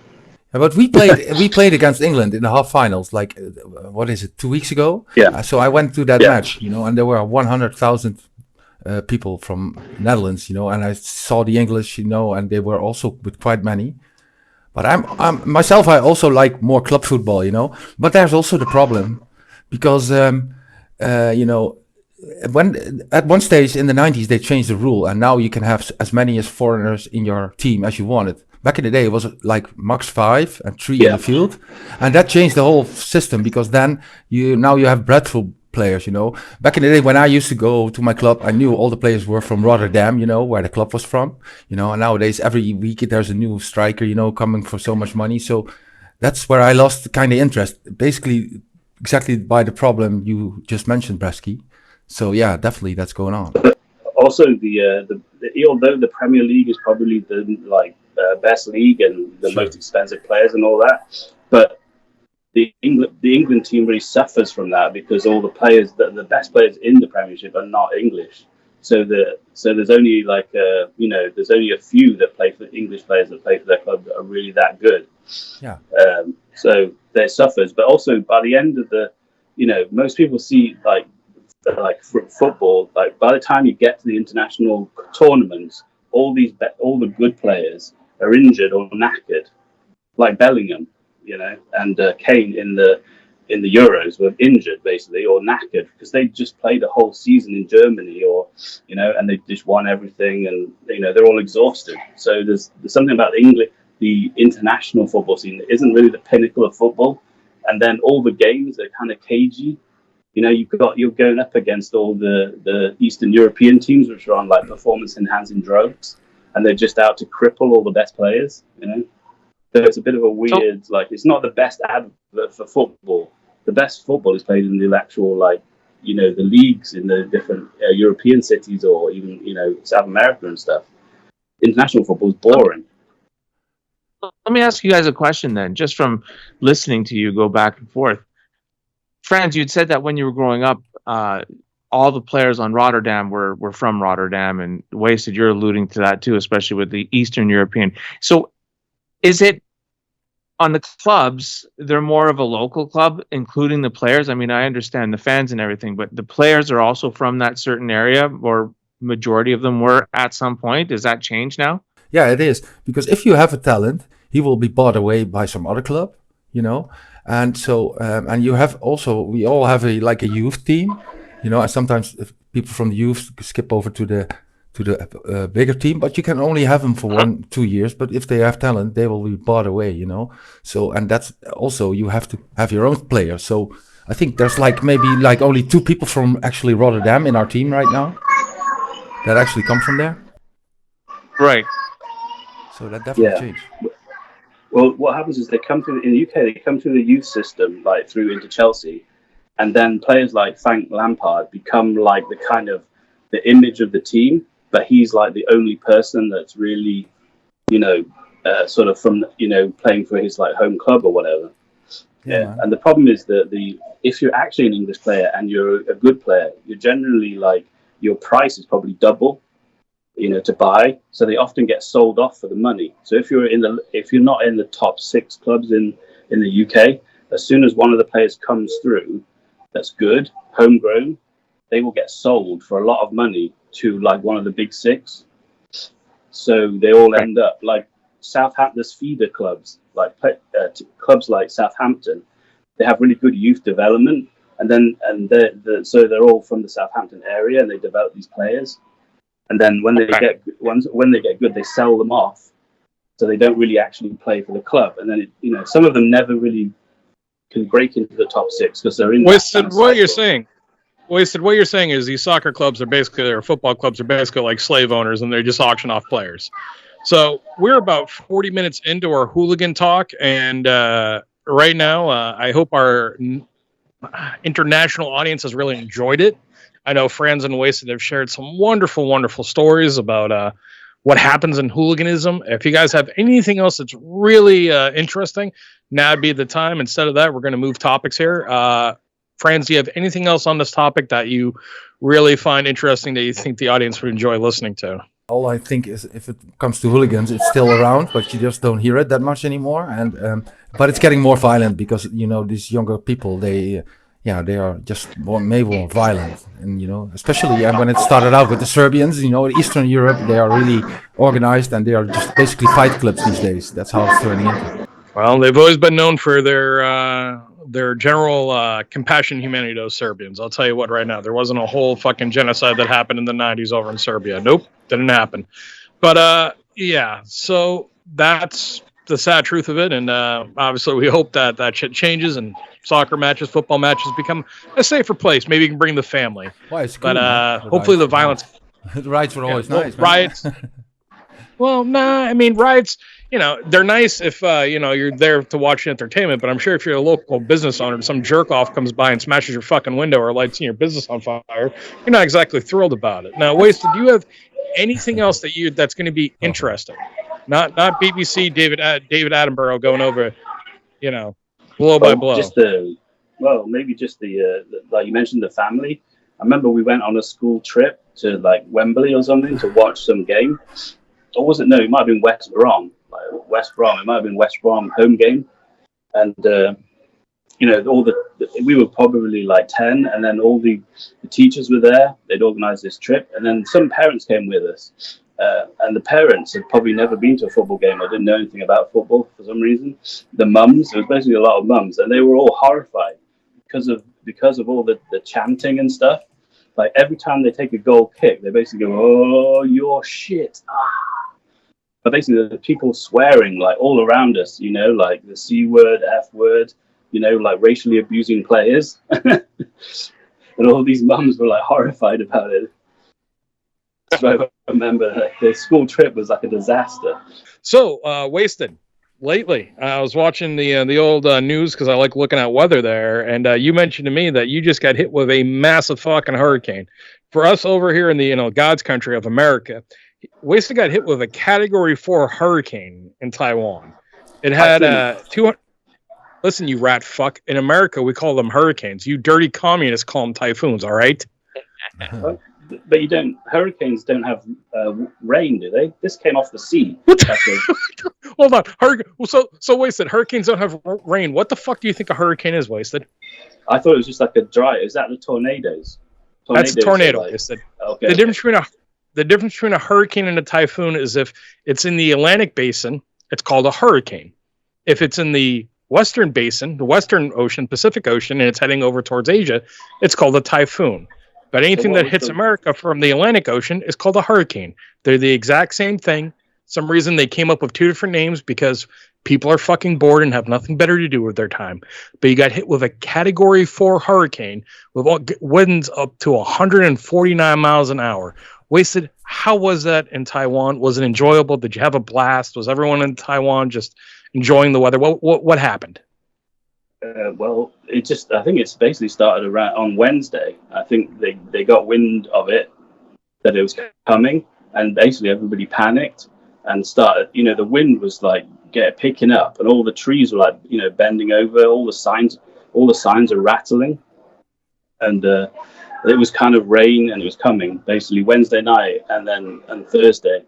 Yeah, but we played against England in the half finals, like, 2 weeks ago? Yeah. So I went to that match, and there were 100,000 people from Netherlands, and I saw the English, and they were also with quite many. But I'm myself, I also like more club football, But there's also the problem because, when at one stage in the 90s they changed the rule, and now you can have as many as foreigners in your team as you wanted. Back in the day, it was like max 5 and 3 in the field, and that changed the whole system because then you have breadth players. Back in the day when I used to go to my club, I knew all the players were from Rotterdam, where the club was from. And nowadays every week there's a new striker, coming for so much money. So that's where I lost kind of interest, basically exactly by the problem you just mentioned, Bresky. So yeah, definitely that's going on. Also, although the Premier League is probably the best league and the most expensive players and all that, but the England team really suffers from that because all the players, the best players in the Premiership, are not English. So there's only there's only a few that play for English players that play for their club that are really that good. Yeah. So they suffers, but also by the end of most people see like football, like by the time you get to the international tournaments, all the good players are injured or knackered, like Bellingham, and Kane in the Euros were injured basically or knackered because they just played a whole season in Germany and they just won everything and they're all exhausted. So there's something about the international football scene that isn't really the pinnacle of football, and then all the games are kind of cagey. You're going up against all the Eastern European teams, which are on like performance-enhancing drugs, and they're just out to cripple all the best players. So it's a bit of a weird, it's not the best advert for football. The best football is played in the actual, the leagues in the different European cities or even, South America and stuff. International football is boring. Let me ask you guys a question then, just from listening to you go back and forth. Frans, you'd said that when you were growing up, all the players on Rotterdam were from Rotterdam, and Wasted, you're alluding to that too, especially with the Eastern European. So is it on the clubs, they're more of a local club, including the players? I mean, I understand the fans and everything, but the players are also from that certain area, or majority of them were at some point. Does that change now? Yeah, it is. Because if you have a talent, he will be bought away by some other club, And so, and you have also, we all have a youth team, and sometimes people from the youth skip over to the bigger team, but you can only have them for 1-2 years. But if they have talent, they will be bought away, So, and that's also, you have to have your own players. So I think there's maybe only 2 people from actually Rotterdam in our team right now that actually come from there. Right. So that definitely changed. Well, what happens is in the UK, they come through the youth system, through into Chelsea, and then players like Frank Lampard become the image of the team, but he's the only person that's really, sort of from, playing for his home club or whatever. Yeah. And the problem is that if you're actually an English player and you're a good player, you're generally your price is probably double. to buy. So they often get sold off for the money. So if you're not in the top 6 clubs in the UK, as soon as one of the players comes through that's good, homegrown, they will get sold for a lot of money to like one of the big 6. So they all end up like Southampton's feeder clubs, like clubs like Southampton. They have really good youth development, so they're all from the Southampton area, and they develop these players. And then when they get good, they sell them off, so they don't really actually play for the club. And then some of them never really can break into the top 6 because they're in. What you're saying is these soccer clubs or football clubs are basically like slave owners, and they just auction off players. So we're about 40 minutes into our hooligan talk, and right now, I hope our international audience has really enjoyed it. I know Frans and Wasted have shared some wonderful, wonderful stories about what happens in hooliganism. If you guys have anything else that's really interesting, now would be the time. Instead of that, we're going to move topics here. Frans, do you have anything else on this topic that you really find interesting that you think the audience would enjoy listening to? All I think is, if it comes to hooligans, it's still around, but you just don't hear it that much anymore. And but it's getting more violent because these younger people, they are just more violent, and especially when it started out with the Serbians. Eastern Europe, they are really organized, and they are just basically fight clubs these days. That's how it's turning into. Well, they've always been known for their general compassion and humanity to those Serbians. I'll tell you what, right now, there wasn't a whole fucking genocide that happened in the 90s over in Serbia. Nope, didn't happen. But so that's the sad truth of it. And obviously we hope that shit changes and soccer matches, football matches become a safer place. Maybe you can bring the family. Why, it's cool, but hopefully the violence... The riots were always nice. Riots... Well, nah, I mean, riots, they're nice if, you're there to watch entertainment, but I'm sure if you're a local business owner and some jerk off comes by and smashes your fucking window or lights your business on fire, you're not exactly thrilled about it. Now, Wasted, do you have anything else that's going to be interesting? Not BBC David Attenborough going over, blow by blow. Maybe just the like you mentioned, the family. I remember we went on a school trip to like Wembley or something to watch some game. Or was it? No, it might have been West Brom. It might have been West Brom home game. And, we were probably like 10, and then all the teachers were there. They'd organized this trip. And then some parents came with us. And the parents had probably never been to a football game or didn't know anything about football for some reason. The mums, it was basically a lot of mums, and they were all horrified because of all the chanting and stuff. Like every time they take a goal kick, they basically go, "Oh, you're shit." But basically, the people swearing like all around us, like the C word, F word, like racially abusing players. And all these mums were like horrified about it. So I remember the school trip was like a disaster. So, Wasted, lately, I was watching the old news because I like looking at weather there. And you mentioned to me that you just got hit with a massive fucking hurricane. For us over here in the, God's country of America, Wasted got hit with a Category 4 hurricane in Taiwan. It had 200. Listen, you rat fuck. In America, we call them hurricanes. You dirty communists call them typhoons. All right. But you don't. Hurricanes don't have rain, do they? This came off the sea. Hold on. So Wasted. Hurricanes don't have rain. What the fuck do you think a hurricane is, Wasted? I thought it was just like a dry. Is that the tornadoes? That's a tornado. Wasted. Okay. The difference between a hurricane and a typhoon is if it's in the Atlantic Basin, it's called a hurricane. If it's in the Western Basin, the Western Ocean, Pacific Ocean, and it's heading over towards Asia, it's called a typhoon. But anything that hits America from the Atlantic Ocean is called a hurricane. They're the exact same thing. Some reason they came up with 2 different names because people are fucking bored and have nothing better to do with their time. But you got hit with a Category 4 hurricane with winds up to 149 miles an hour. Wasted, how was that in Taiwan? Was it enjoyable? Did you have a blast? Was everyone in Taiwan just enjoying the weather? What happened? I think it's basically started around on Wednesday. I think they got wind of it, that it was coming, and basically everybody panicked and started, the wind was like picking up, and all the trees were like, bending over, all the signs are rattling. And it was kind of rain and it was coming basically Wednesday night and Thursday,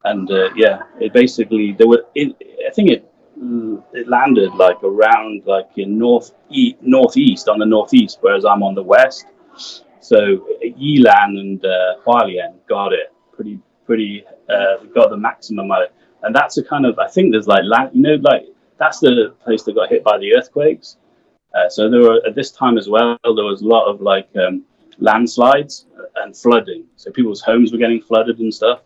and it basically I think it landed like around like in northeast on the northeast, whereas I'm on the west. So Yilan and Hualien got it pretty got the maximum of it, and that's a kind of, I think there's like land, like that's the place that got hit by the earthquakes. So there were at this time as well. There was a lot of like landslides and flooding. So people's homes were getting flooded and stuff.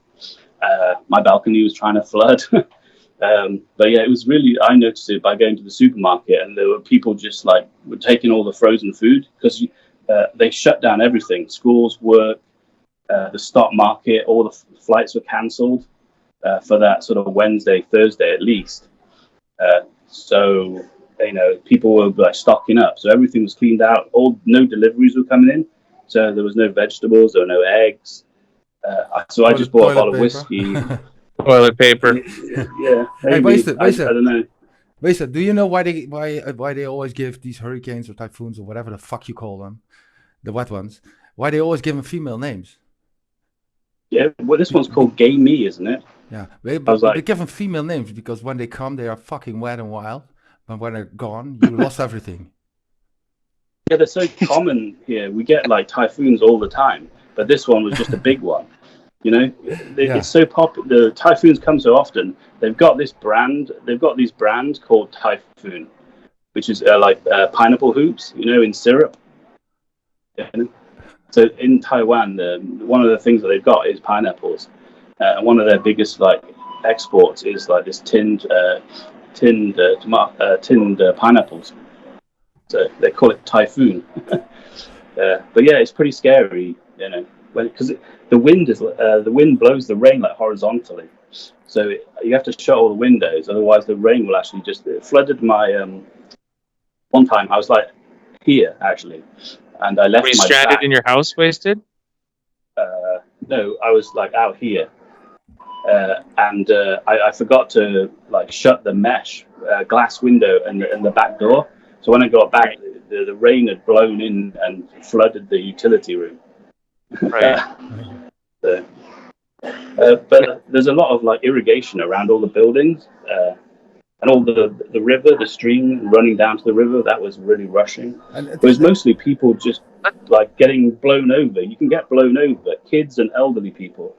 My balcony was trying to flood. But yeah, it was really, I noticed it by going to the supermarket, and there were people just like were taking all the frozen food because they shut down everything. Schools, work, the stock market, all the flights were cancelled for that sort of Wednesday, Thursday at least. So people were like stocking up. So everything was cleaned out. No deliveries were coming in. So there was no vegetables, there were no eggs. So I just bought a bottle of whiskey. Toilet paper. Yeah. Hey, I don't know. Wait, do you know why they always give these hurricanes or typhoons or whatever the fuck you call them, the wet ones, why they always give them female names? Yeah, well, this one's called Gaemi, isn't it? Yeah, they give them female names because when they come, they are fucking wet and wild. But when they're gone, you lost everything. Yeah, they're so common here. We get like typhoons all the time, but this one was just a big one. It's so popular. The typhoons come so often. They've got these brands called Typhoon, which is like pineapple hoops, in syrup. So in Taiwan, one of the things that they've got is pineapples. And one of their biggest like exports is like this tinned pineapples. So they call it Typhoon. But yeah, it's pretty scary, because the wind blows the rain like horizontally. So you have to shut all the windows, otherwise the rain will actually it flooded my. One time I was like here actually, and I left. Were you my stranded back. in your house, wasted? No, I was like out here. And I forgot to like shut the mesh glass window and the back door. So when I got back, the rain had blown in and flooded the utility room. Right. But there's a lot of like irrigation around all the buildings, and all the river, the stream running down to the river. That was really rushing. It was mostly people just like getting blown over. You can get blown over, kids and elderly people.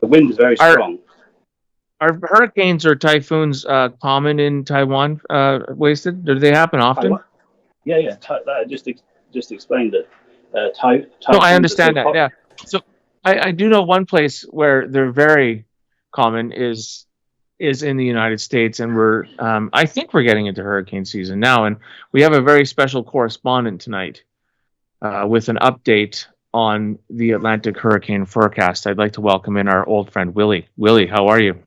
The wind is very strong. Are hurricanes or typhoons common in Taiwan, wasted? Do they happen often? Taiwan? Yeah. I just explained it. No, I understand that. Yeah. So I do know one place where they're very common is in the United States, and I think we're getting into hurricane season now, and we have a very special correspondent tonight with an update on the Atlantic hurricane forecast. I'd like to welcome in our old friend Willy. Willy, how are you?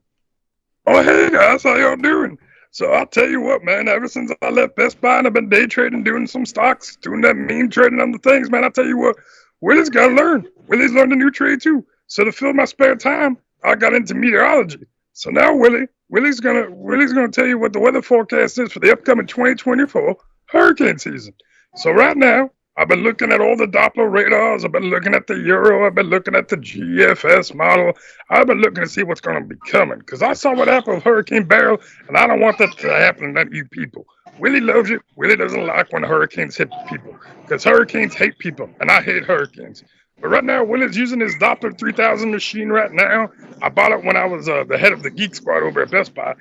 Oh, hey guys, how y'all doing? So I'll tell you what, man, ever since I left Best Buy and I've been day trading, doing some stocks, doing that meme trading on the things, man, I'll tell you what, Willy's got to learn. Willy's learned a new trade too. So to fill my spare time, I got into meteorology. So now Willy's gonna tell you what the weather forecast is for the upcoming 2024 hurricane season. So right now, I've been looking at all the Doppler radars. I've been looking at the Euro. I've been looking at the GFS model. I've been looking to see what's going to be coming. Because I saw what happened with Hurricane Beryl, and I don't want that to happen to you people. Willy loves it. Willy doesn't like when hurricanes hit people. Because hurricanes hate people, and I hate hurricanes. But right now, Willy's using his Doppler 3000 machine right now. I bought it when I was the head of the Geek Squad over at Best Buy.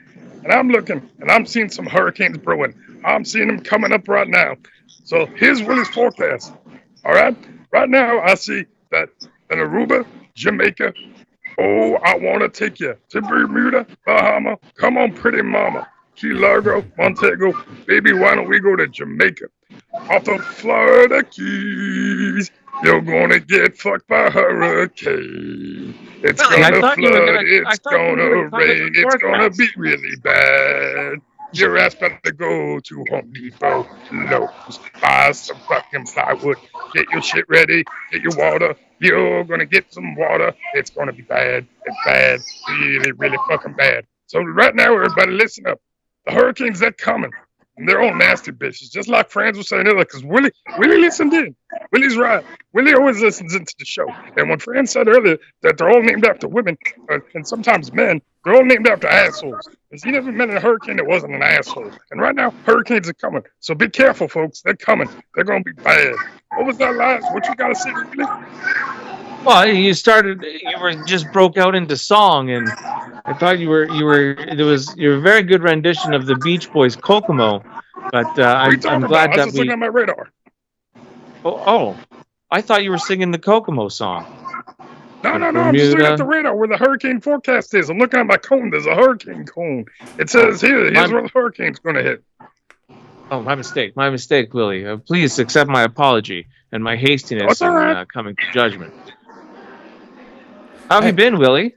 And I'm looking, and I'm seeing some hurricanes brewing. I'm seeing them coming up right now. So here's Willy's forecast. All right. Right now, I see that in Aruba, Jamaica. Oh, I want to take you to Bermuda, Bahama. Come on, pretty mama. Key Largo, Montego. Baby, why don't we go to Jamaica? Off the Florida Keys, you're going to get fucked by a hurricane. It's Really? going to flood. It's going to rain. It's going to be really bad. Your ass better go to Home Depot, Lowe's, buy some fucking plywood, get your shit ready, get your water. You're gonna get some water. It's gonna be bad. It's bad, really, really fucking bad. So right now, everybody, listen up. The hurricanes that coming. And they're all nasty bitches, just like Frans was saying earlier, because Willy listened in. Willy's right. Willy always listens into the show. And when Frans said earlier that they're all named after women, and sometimes men, they're all named after assholes. Because he never met a hurricane that wasn't an asshole. And right now, hurricanes are coming. So be careful, folks. They're coming. They're going to be bad. What was that last? What you got to say, Willy? Well, you were just broke out into song, and I thought you're a very good rendition of the Beach Boys' Kokomo, but I'm glad I was that just looking at my radar. Oh, I thought you were singing the Kokomo song. No, I'm just looking at the radar where the hurricane forecast is. I'm looking at my cone. There's a hurricane cone. It says here's where the hurricane's going to hit. Oh, my mistake, Willy. Please accept my apology and my hastiness in coming to judgment. How have you been, Willy?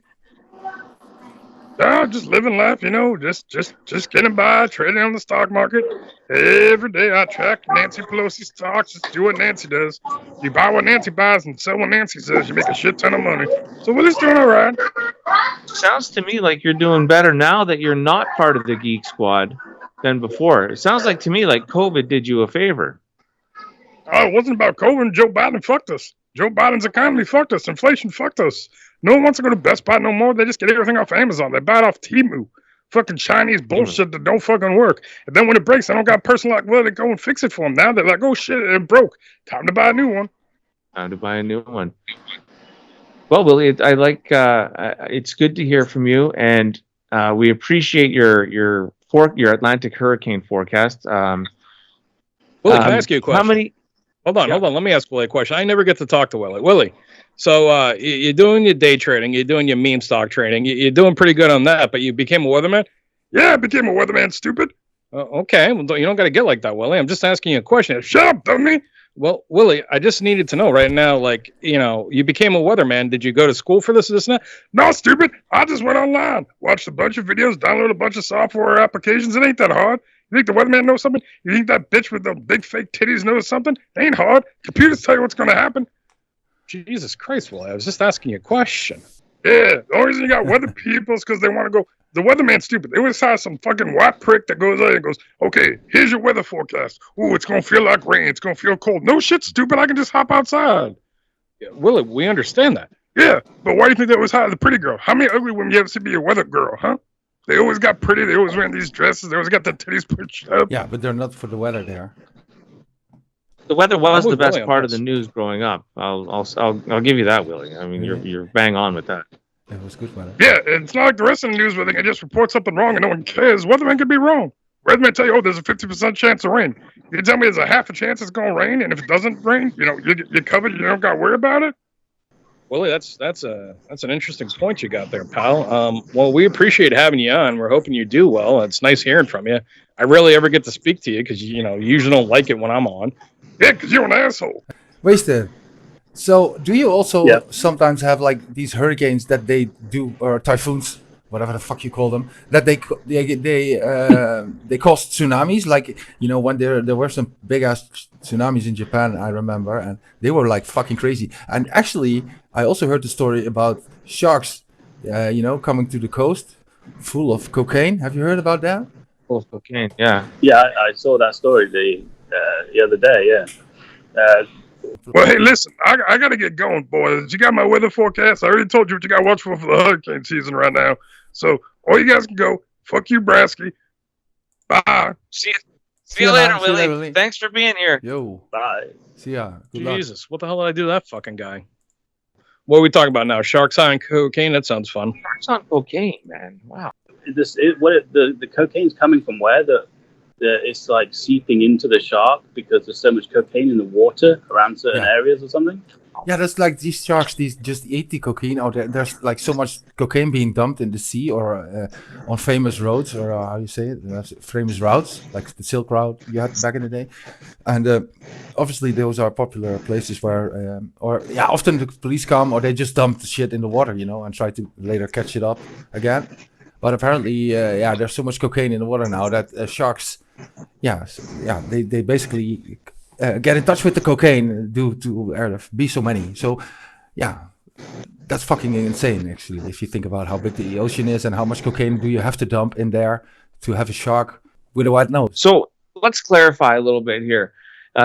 Just living life, just getting by, trading on the stock market. Every day I track Nancy Pelosi stocks, just do what Nancy does. You buy what Nancy buys and sell what Nancy says, you make a shit ton of money. So Willy's doing all right. Sounds to me like you're doing better now that you're not part of the Geek Squad than before. It sounds like to me like COVID did you a favor. Oh, it wasn't about COVID. Joe Biden fucked us. Joe Biden's economy fucked us. Inflation fucked us. No one wants to go to Best Buy no more. They just get everything off Amazon. They buy it off Temu. Fucking Chinese bullshit that don't fucking work. And then when it breaks, I don't got a person like Willy to go and fix it for them. Now they're like, oh shit, it broke. Time to buy a new one. Well, Willy, I like. It's good to hear from you, and we appreciate your Atlantic hurricane forecast. Willy, can I ask you a question? How many? Hold on. Let me ask Willy a question. I never get to talk to Willy. Willy, so you're doing your day trading, you're doing your meme stock trading, you're doing pretty good on that, but you became a weatherman? Yeah, I became a weatherman, stupid. Okay, well, you don't got to get like that, Willy. I'm just asking you a question. Shut up, dummy. Well, Willy, I just needed to know right now, like, you became a weatherman. Did you go to school for this and that? No, stupid. I just went online, watched a bunch of videos, downloaded a bunch of software applications. It ain't that hard. You think the weatherman knows something? You think that bitch with the big fake titties knows something? It ain't hard. Computers tell you what's going to happen. Jesus Christ, Willy, I was just asking you a question. Yeah, the only reason you got weather people is because they want to go. The weatherman's stupid. They always hire some fucking white prick that goes there and goes, okay, here's your weather forecast. Ooh, it's going to feel like rain. It's going to feel cold. No shit, stupid. I can just hop outside. Yeah, Willy, we understand that. Yeah, but why do you think they always hire the pretty girl? How many ugly women you ever see be a weather girl, huh? They always got pretty. They always wearing these dresses. They always got their titties pushed up. Yeah, but they're not for the weather there. The weather was the best part of the news growing up. I'll give you that, Willy. I mean, you're bang on with that. It was good weather. Yeah, it's not like the rest of the news where they can just report something wrong and no one cares. Weathermen could be wrong. Weathermen tell you, oh, there's a 50% chance of rain. You tell me there's a half a chance it's going to rain, and if it doesn't rain, you're covered. You don't got to worry about it. Willy, that's an interesting point you got there, pal. Well, we appreciate having you on. We're hoping you do well. It's nice hearing from you. I rarely ever get to speak to you because you usually don't like it when I'm on. Yeah, because you're an asshole. Wasted. So, do you also sometimes have like these hurricanes that they do, or typhoons, whatever the fuck you call them, that they cause tsunamis? Like, when there were some big ass tsunamis in Japan, I remember, and they were like fucking crazy. And actually, I also heard the story about sharks, coming to the coast full of cocaine. Have you heard about that? Full of cocaine, yeah. Yeah, I saw that story the other day. Yeah. Well, hey, listen, I got to get going, boys. You got my weather forecast. I already told you what you got to watch for the hurricane season right now. So, all you guys can go. Fuck you, Brasky. Bye. See you later, Willy. Thanks for being here. Yo. Bye. See ya. Good luck. Jesus, what the hell did I do to that fucking guy? What are we talking about now? Sharks on cocaine? That sounds fun. Sharks on cocaine, man. Wow. The cocaine's coming from where? It's like seeping into the shark because there's so much cocaine in the water around certain areas or something. Yeah, that's like these sharks. These just eat the cocaine. Or there's like so much cocaine being dumped in the sea or on famous roads, or how you say it, famous routes like the Silk Route you had back in the day. And obviously those are popular places where, often the police come or they just dump the shit in the water, and try to later catch it up again. But apparently, there's so much cocaine in the water now that sharks, they basically get in touch with the cocaine due to there be so many. So, that's fucking insane, actually, if you think about how big the ocean is and how much cocaine do you have to dump in there to have a shark with a white nose. So, let's clarify a little bit here.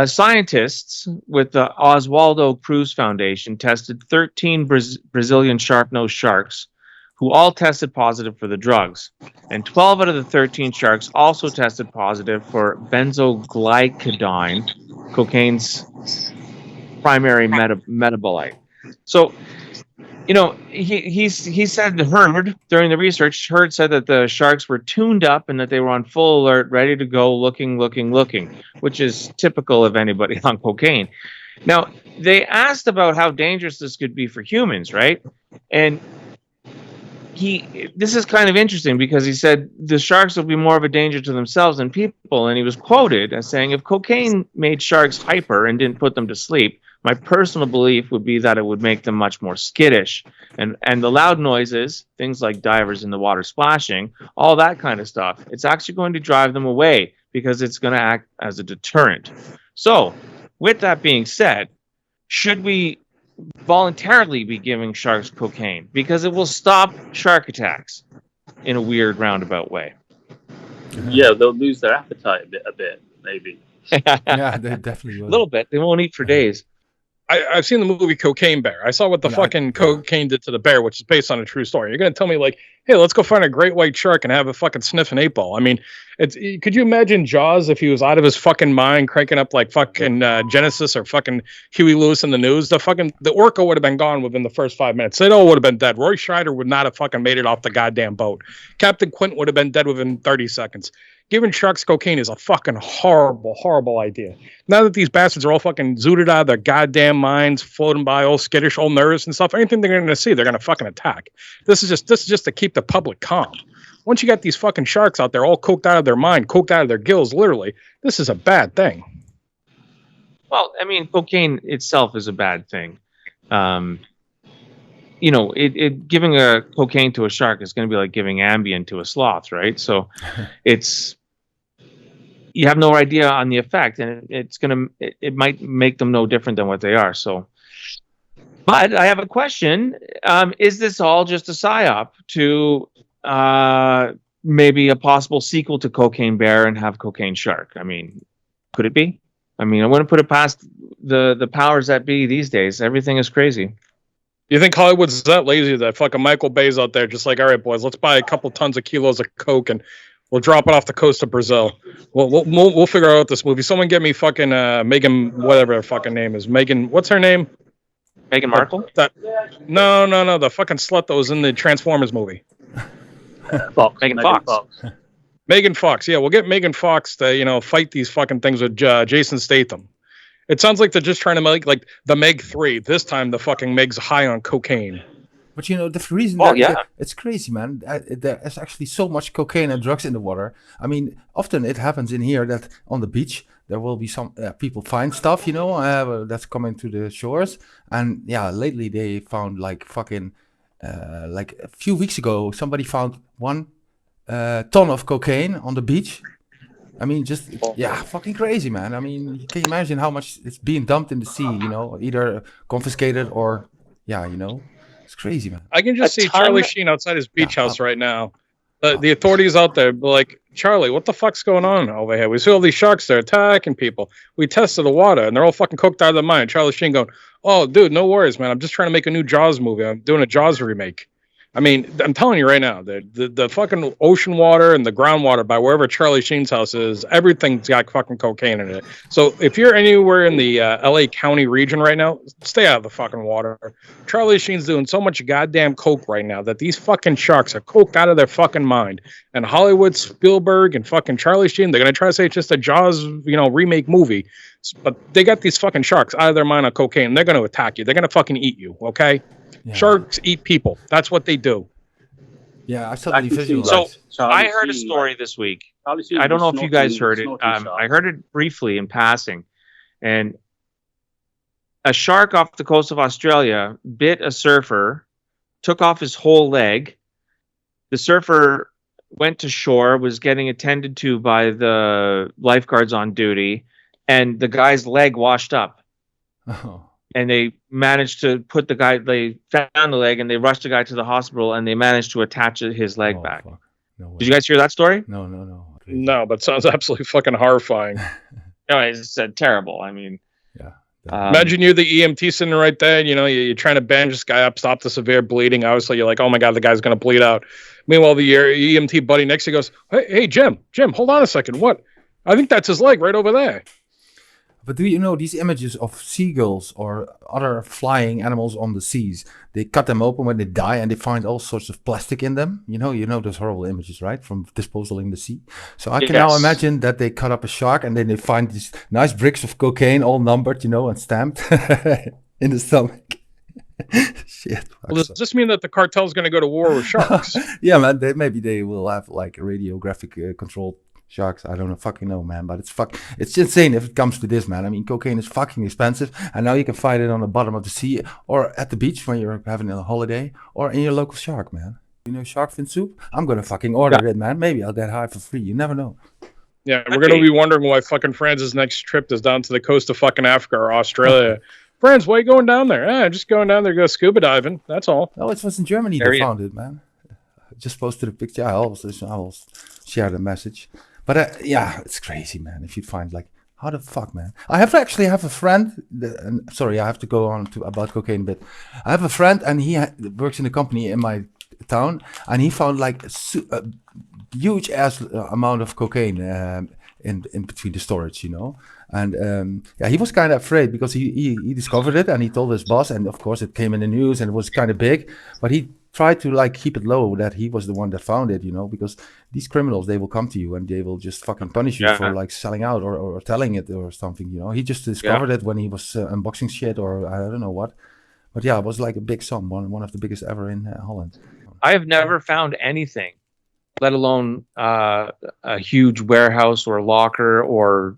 Scientists with the Oswaldo Cruz Foundation tested 13 Brazilian shark-nosed sharks who all tested positive for the drugs. And 12 out of the 13 sharks also tested positive for benzoglycodine, cocaine's primary metabolite. So, you know, he said, Heard, during the research, Heard said that the sharks were tuned up and that they were on full alert, ready to go, looking, which is typical of anybody on cocaine. Now, they asked about how dangerous this could be for humans, right? And this is kind of interesting because he said the sharks will be more of a danger to themselves than people. And he was quoted as saying, if cocaine made sharks hyper and didn't put them to sleep, my personal belief would be that it would make them much more skittish. And the loud noises, things like divers in the water splashing, all that kind of stuff, it's actually going to drive them away because it's going to act as a deterrent. So, with that being said, should we voluntarily be giving sharks cocaine? Because it will stop shark attacks in a weird roundabout way. Yeah, they'll lose their appetite a bit, maybe. Yeah, they definitely will. A little bit. They won't eat for days. I've seen the movie Cocaine Bear. I saw what the fucking cocaine did to the bear, which is based on a true story. You're going to tell me, like, hey, let's go find a great white shark and have a fucking sniff an 8-ball. I mean, could you imagine Jaws if he was out of his fucking mind, cranking up like fucking Genesis or fucking Huey Lewis in the News? The orca would have been gone within the first 5 minutes. They all would have been dead. Roy Scheider would not have fucking made it off the goddamn boat. Captain Quint would have been dead within 30 seconds. Giving sharks cocaine is a fucking horrible, horrible idea. Now that these bastards are all fucking zooted out of their goddamn minds, floating by, all skittish, all nervous and stuff, anything they're going to see, they're going to fucking attack. This is just to keep the public calm. Once you got these fucking sharks out there all coked out of their mind, coked out of their gills, literally, this is a bad thing. Well, I mean, cocaine itself is a bad thing. You know, giving a cocaine to a shark is going to be like giving Ambien to a sloth, right? So you have no idea on the effect, and it might make them no different than what they are. So, but I have a question: is this all just a psyop to maybe a possible sequel to Cocaine Bear and have Cocaine Shark? I mean, could it be? I mean, I wouldn't put it past the powers that be these days. Everything is crazy. You think Hollywood's that lazy that fucking Michael Bay's out there just like, all right, boys, let's buy a couple tons of kilos of coke and we'll drop it off the coast of Brazil. We'll figure out this movie. Someone get me fucking Megan, whatever her fucking name is. Megan, what's her name? Meghan Markle? No. The fucking slut that was in the Transformers movie. Fox. Megan Fox. Megan Fox. Yeah, we'll get Megan Fox to, fight these fucking things with Jason Statham. It sounds like they're just trying to make like the Meg 3. This time the fucking Meg's high on cocaine. But the reason it's crazy, man. There is actually so much cocaine and drugs in the water. I mean, often it happens in here that on the beach there will be some people find stuff, that's coming to the shores. And yeah, lately they found like fucking like a few weeks ago somebody found 1 ton of cocaine on the beach. I mean, fucking crazy, man. I mean, can you imagine how much it's being dumped in the sea, either confiscated or, it's crazy, man. I can just see Charlie Sheen outside his beach house right now. The authorities out there be like, Charlie, what the fuck's going on over here? We see all these sharks there attacking people. We tested the water, and they're all fucking cooked out of their mind. Charlie Sheen going, oh, dude, no worries, man. I'm just trying to make a new Jaws movie. I'm doing a Jaws remake. I mean, I'm telling you right now, the fucking ocean water and the groundwater by wherever Charlie Sheen's house is, everything's got fucking cocaine in it. So if you're anywhere in the LA County region right now, stay out of the fucking water. Charlie Sheen's doing so much goddamn coke right now that these fucking sharks are coked out of their fucking mind. And Hollywood, Spielberg, and fucking Charlie Sheen, they're going to try to say it's just a Jaws, remake movie. But they got these fucking sharks out of their mind on cocaine. They're going to attack you. They're going to fucking eat you, okay? Yeah. Sharks eat people. That's what they do. Yeah, I suddenly visualized. So I heard a story this week. I don't know if you guys heard it. I heard it briefly in passing. And a shark off the coast of Australia bit a surfer, took off his whole leg. The surfer went to shore, was getting attended to by the lifeguards on duty, and the guy's leg washed up. Oh. And they managed to put they found the leg and they rushed the guy to the hospital and they managed to attach his leg back. No Did you guys hear that story? No. crazy. No, but sounds absolutely fucking horrifying. No, it's terrible. I mean, Yeah. Imagine you're the EMT sitting right there. You know, you're trying to bandage this guy up, stop the severe bleeding. Obviously, you're like, oh my God, the guy's going to bleed out. Meanwhile, your EMT buddy next to you goes, hey, Jim, hold on a second. What? I think that's his leg right over there. But do you know these images of seagulls or other flying animals on the seas? They cut them open when they die and they find all sorts of plastic in them. You know those horrible images, right? From disposal in the sea. So I can now imagine that they cut up a shark and then they find these nice bricks of cocaine all numbered, and stamped in the stomach. Shit. Well, does this mean that the cartel's going to go to war with sharks? Yeah, man. Maybe they will have like radiographic controlled sharks. I don't know, fucking know, man. But it's insane if it comes to this, man. I mean, cocaine is fucking expensive, and now you can find it on the bottom of the sea or at the beach when you're having a holiday or in your local shark, man. You know, shark fin soup? I'm gonna fucking order it, man. Maybe I'll get high for free. You never know. Yeah, we're gonna be wondering why fucking Fran's next trip is down to the coast of fucking Africa or Australia. Frans, why are you going down there? Just going down there to go scuba diving. That's all. Oh, it was in Germany they found it, man. I just posted a picture. I will share the message. But yeah, it's crazy, man. If you find like, how the fuck, man? I actually have a friend. Sorry, I have to go on to about cocaine a bit. I have a friend, and he works in a company in my town, and he found like a huge ass amount of cocaine in between the storage, And he was kind of afraid because he discovered it, and he told his boss, and of course it came in the news, and it was kind of big, but he tried to like keep it low that he was the one that found it, because these criminals, they will come to you and they will just fucking punish you for like selling out or telling it or something, He just discovered it when he was unboxing shit or I don't know what. But yeah, it was like a big sum, one of the biggest ever in Holland. I have never found anything, let alone a huge warehouse or locker or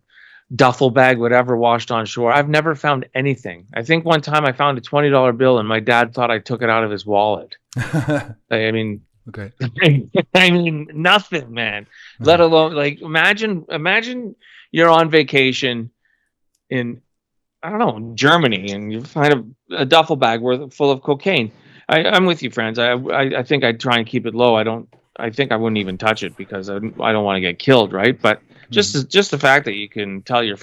duffel bag, whatever, washed on shore. I've never found anything. I think one time I found a $20 bill and my dad thought I took it out of his wallet. I mean, okay. I mean, nothing, man. Let alone like imagine you're on vacation in, I don't know, Germany, and you find a duffel bag full of cocaine. I'm with you, friends. I think I'd try and keep it low. I think I wouldn't even touch it because I don't want to get killed, right? But just the fact that you can tell your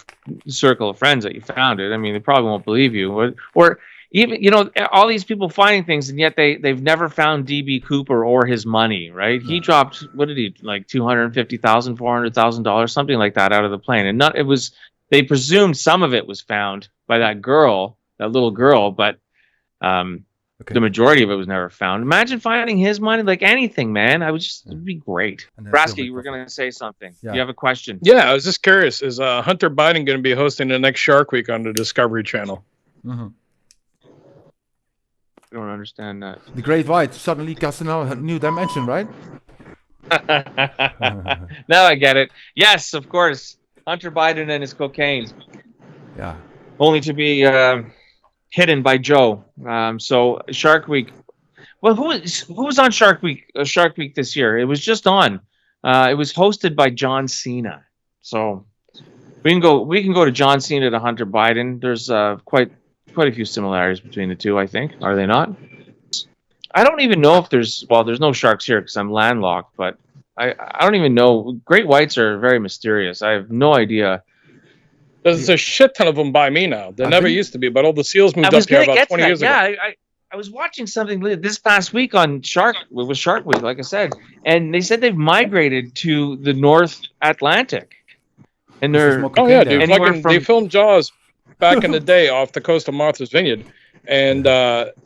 circle of friends that you found it, I mean, they probably won't believe you. Or even, all these people finding things, and yet they've never found DB Cooper or his money, right? He dropped, what did he, like $250,000, $400,000, something like that out of the plane. And they presumed some of it was found by that little girl, but the majority of it was never found. Imagine finding his money, like anything, man. It'd be great. FrAnSaD, you were going to say something. Yeah. You have a question? Yeah, I was just curious. Is Hunter Biden going to be hosting the next Shark Week on the Discovery Channel? Mm-hmm. I don't understand that. The Great White suddenly got a new dimension, right? Now I get it. Yes, of course. Hunter Biden and his cocaine. Yeah. Only to be hidden by Joe. So Shark Week. Well, who was on Shark Week this year? It was just on. It was hosted by John Cena. So we can go to John Cena to Hunter Biden. There's quite a few similarities between the two, I think. Are they not? I don't even know if there's no sharks here because I'm landlocked, but I don't even know. Great whites are very mysterious. I have no idea. There's a shit ton of them by me now. There never used to be, but all the seals moved up here about 20 years ago. Yeah, I was watching something this past week on Shark Week, like I said, and they said they've migrated to the North Atlantic. And they're dude, they filmed Jaws back in the day off the coast of Martha's Vineyard. And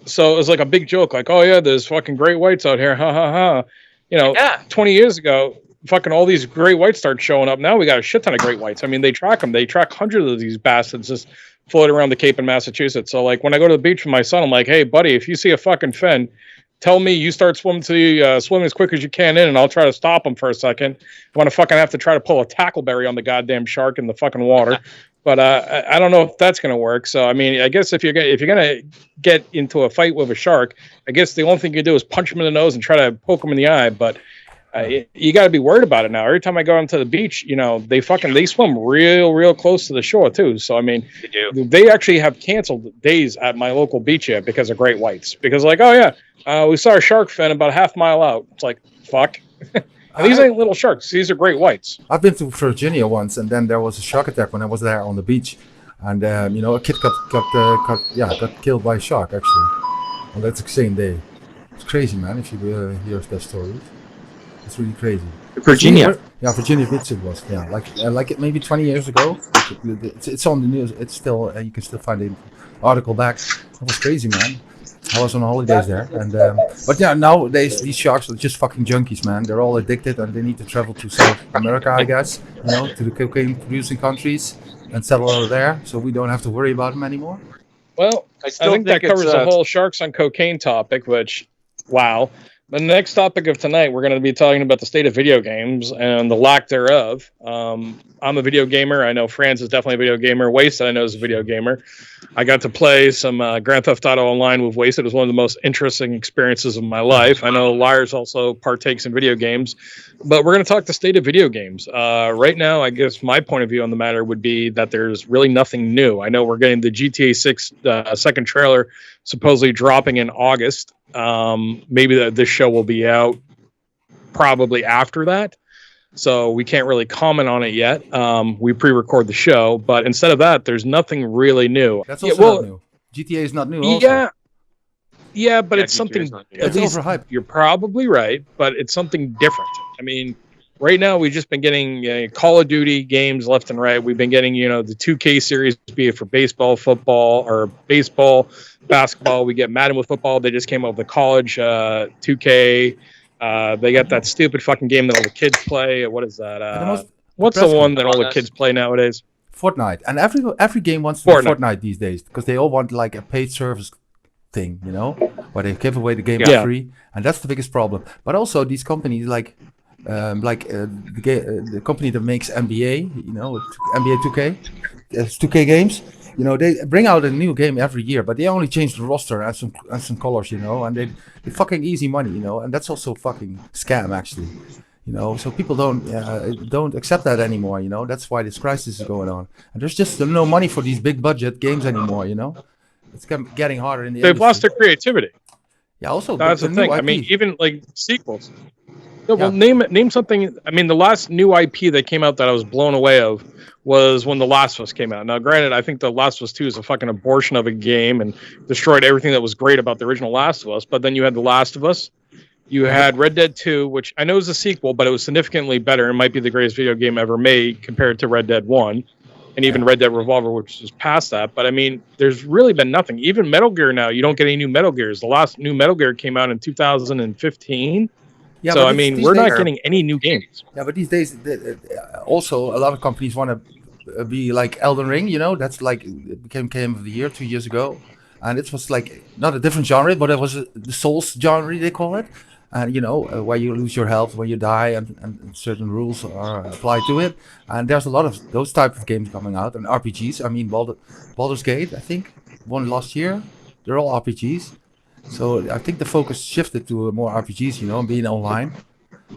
so it was like a big joke, like, oh yeah, there's fucking great whites out here, ha ha ha. 20 years ago, fucking all these great whites start showing up. Now we got a shit ton of great whites. I mean, they track them. They track hundreds of these bastards just floating around the Cape in Massachusetts. So like when I go to the beach with my son, I'm like, hey buddy, if you see a fucking fin, tell me. You start swimming swim as quick as you can in, and I'll try to stop them for a second. I want to fucking have to try to pull a tackleberry on the goddamn shark in the fucking water. But I don't know if that's gonna work. So I mean, I guess if you're gonna get into a fight with a shark, I guess the only thing you do is punch him in the nose and try to poke him in the eye. But you got to be worried about it now. Every time I go onto the beach, they swim real close to the shore too. So I mean, they actually have canceled days at my local beach here because of great whites. Because like, oh yeah, we saw a shark fin about a half mile out. It's like, fuck. And these ain't little sharks. These are great whites. I've been to Virginia once, and then there was a shark attack when I was there on the beach, and a kid got killed by a shark actually. Well, that's the same day. It's crazy, man. If you hear that story, it's really crazy. Virginia. Virginia Beach it was. Yeah, like it maybe 20 years ago. It's on the news. It's still you can still find the article back. That was crazy, man. I was on holidays there, and but yeah, nowadays these sharks are just fucking junkies, man. They're all addicted, and they need to travel to South America, I guess, to the cocaine-producing countries and settle over there, so we don't have to worry about them anymore. Well, I think that covers the whole sharks on cocaine topic, which, wow. The next topic of tonight, we're going to be talking about the state of video games and the lack thereof. I'm a video gamer. I know Frans is definitely a video gamer. Wasted, I know, is a video gamer. I got to play some Grand Theft Auto Online with Wasted. It was one of the most interesting experiences of my life. I know Liars also partakes in video games. But we're going to talk the state of video games. Right now, I guess my point of view on the matter would be that there's really nothing new. I know we're getting the GTA 6 second trailer supposedly dropping in August. Maybe this show will be out probably after that. So we can't really comment on it yet. We pre-record the show, but instead of that, there's nothing really new. That's also not new. GTA is not new also. Yeah, but it's something, at least overhyped. You're probably right, but it's something different. I mean, right now we've just been getting Call of Duty games left and right. We've been getting, the 2K series, be it for baseball, football, or baseball, basketball. We get Madden with football. They just came up with the college 2K. They got that stupid fucking game that all the kids play. What is that? What's the one that all the kids play nowadays? Fortnite. And every game wants to be Fortnite these days because they all want like a paid service thing, where they give away the game for free, and that's the biggest problem. But also these companies like the company that makes NBA, NBA 2K, 2K games, they bring out a new game every year, but they only change the roster and some colors, and they fucking easy money, and that's also fucking scam actually, so people don't accept that anymore, that's why this crisis is going on, and there's just no money for these big budget games anymore, It's getting harder in the They've industry. lost their creativity. Yeah, also that's the thing. IP. I mean, even like sequels. No, well, name something. I mean, the last new IP that came out that I was blown away of was when The Last of Us came out. Now, granted, I think The Last of Us 2 is a fucking abortion of a game and destroyed everything that was great about the original Last of Us. But then you had The Last of Us. You had Red Dead 2, which I know is a sequel, but it was significantly better. It might be the greatest video game ever made compared to Red Dead 1. And even Red Dead Revolver, which is past that. But I mean, there's really been nothing. Even Metal Gear now, you don't get any new Metal Gears. The last new Metal Gear came out in 2015. Yeah, so I mean, we're not getting any new games. Yeah, but these days, also a lot of companies want to be like Elden Ring. That's like it became Game of the Year 2 years ago, and it was like not a different genre, but it was the Souls genre they call it. And where you lose your health when you die, and certain rules are applied to it. And there's a lot of those type of games coming out, and RPGs. I mean, Baldur's Gate, I think, one last year. They're all RPGs. So I think the focus shifted to more RPGs, and being online.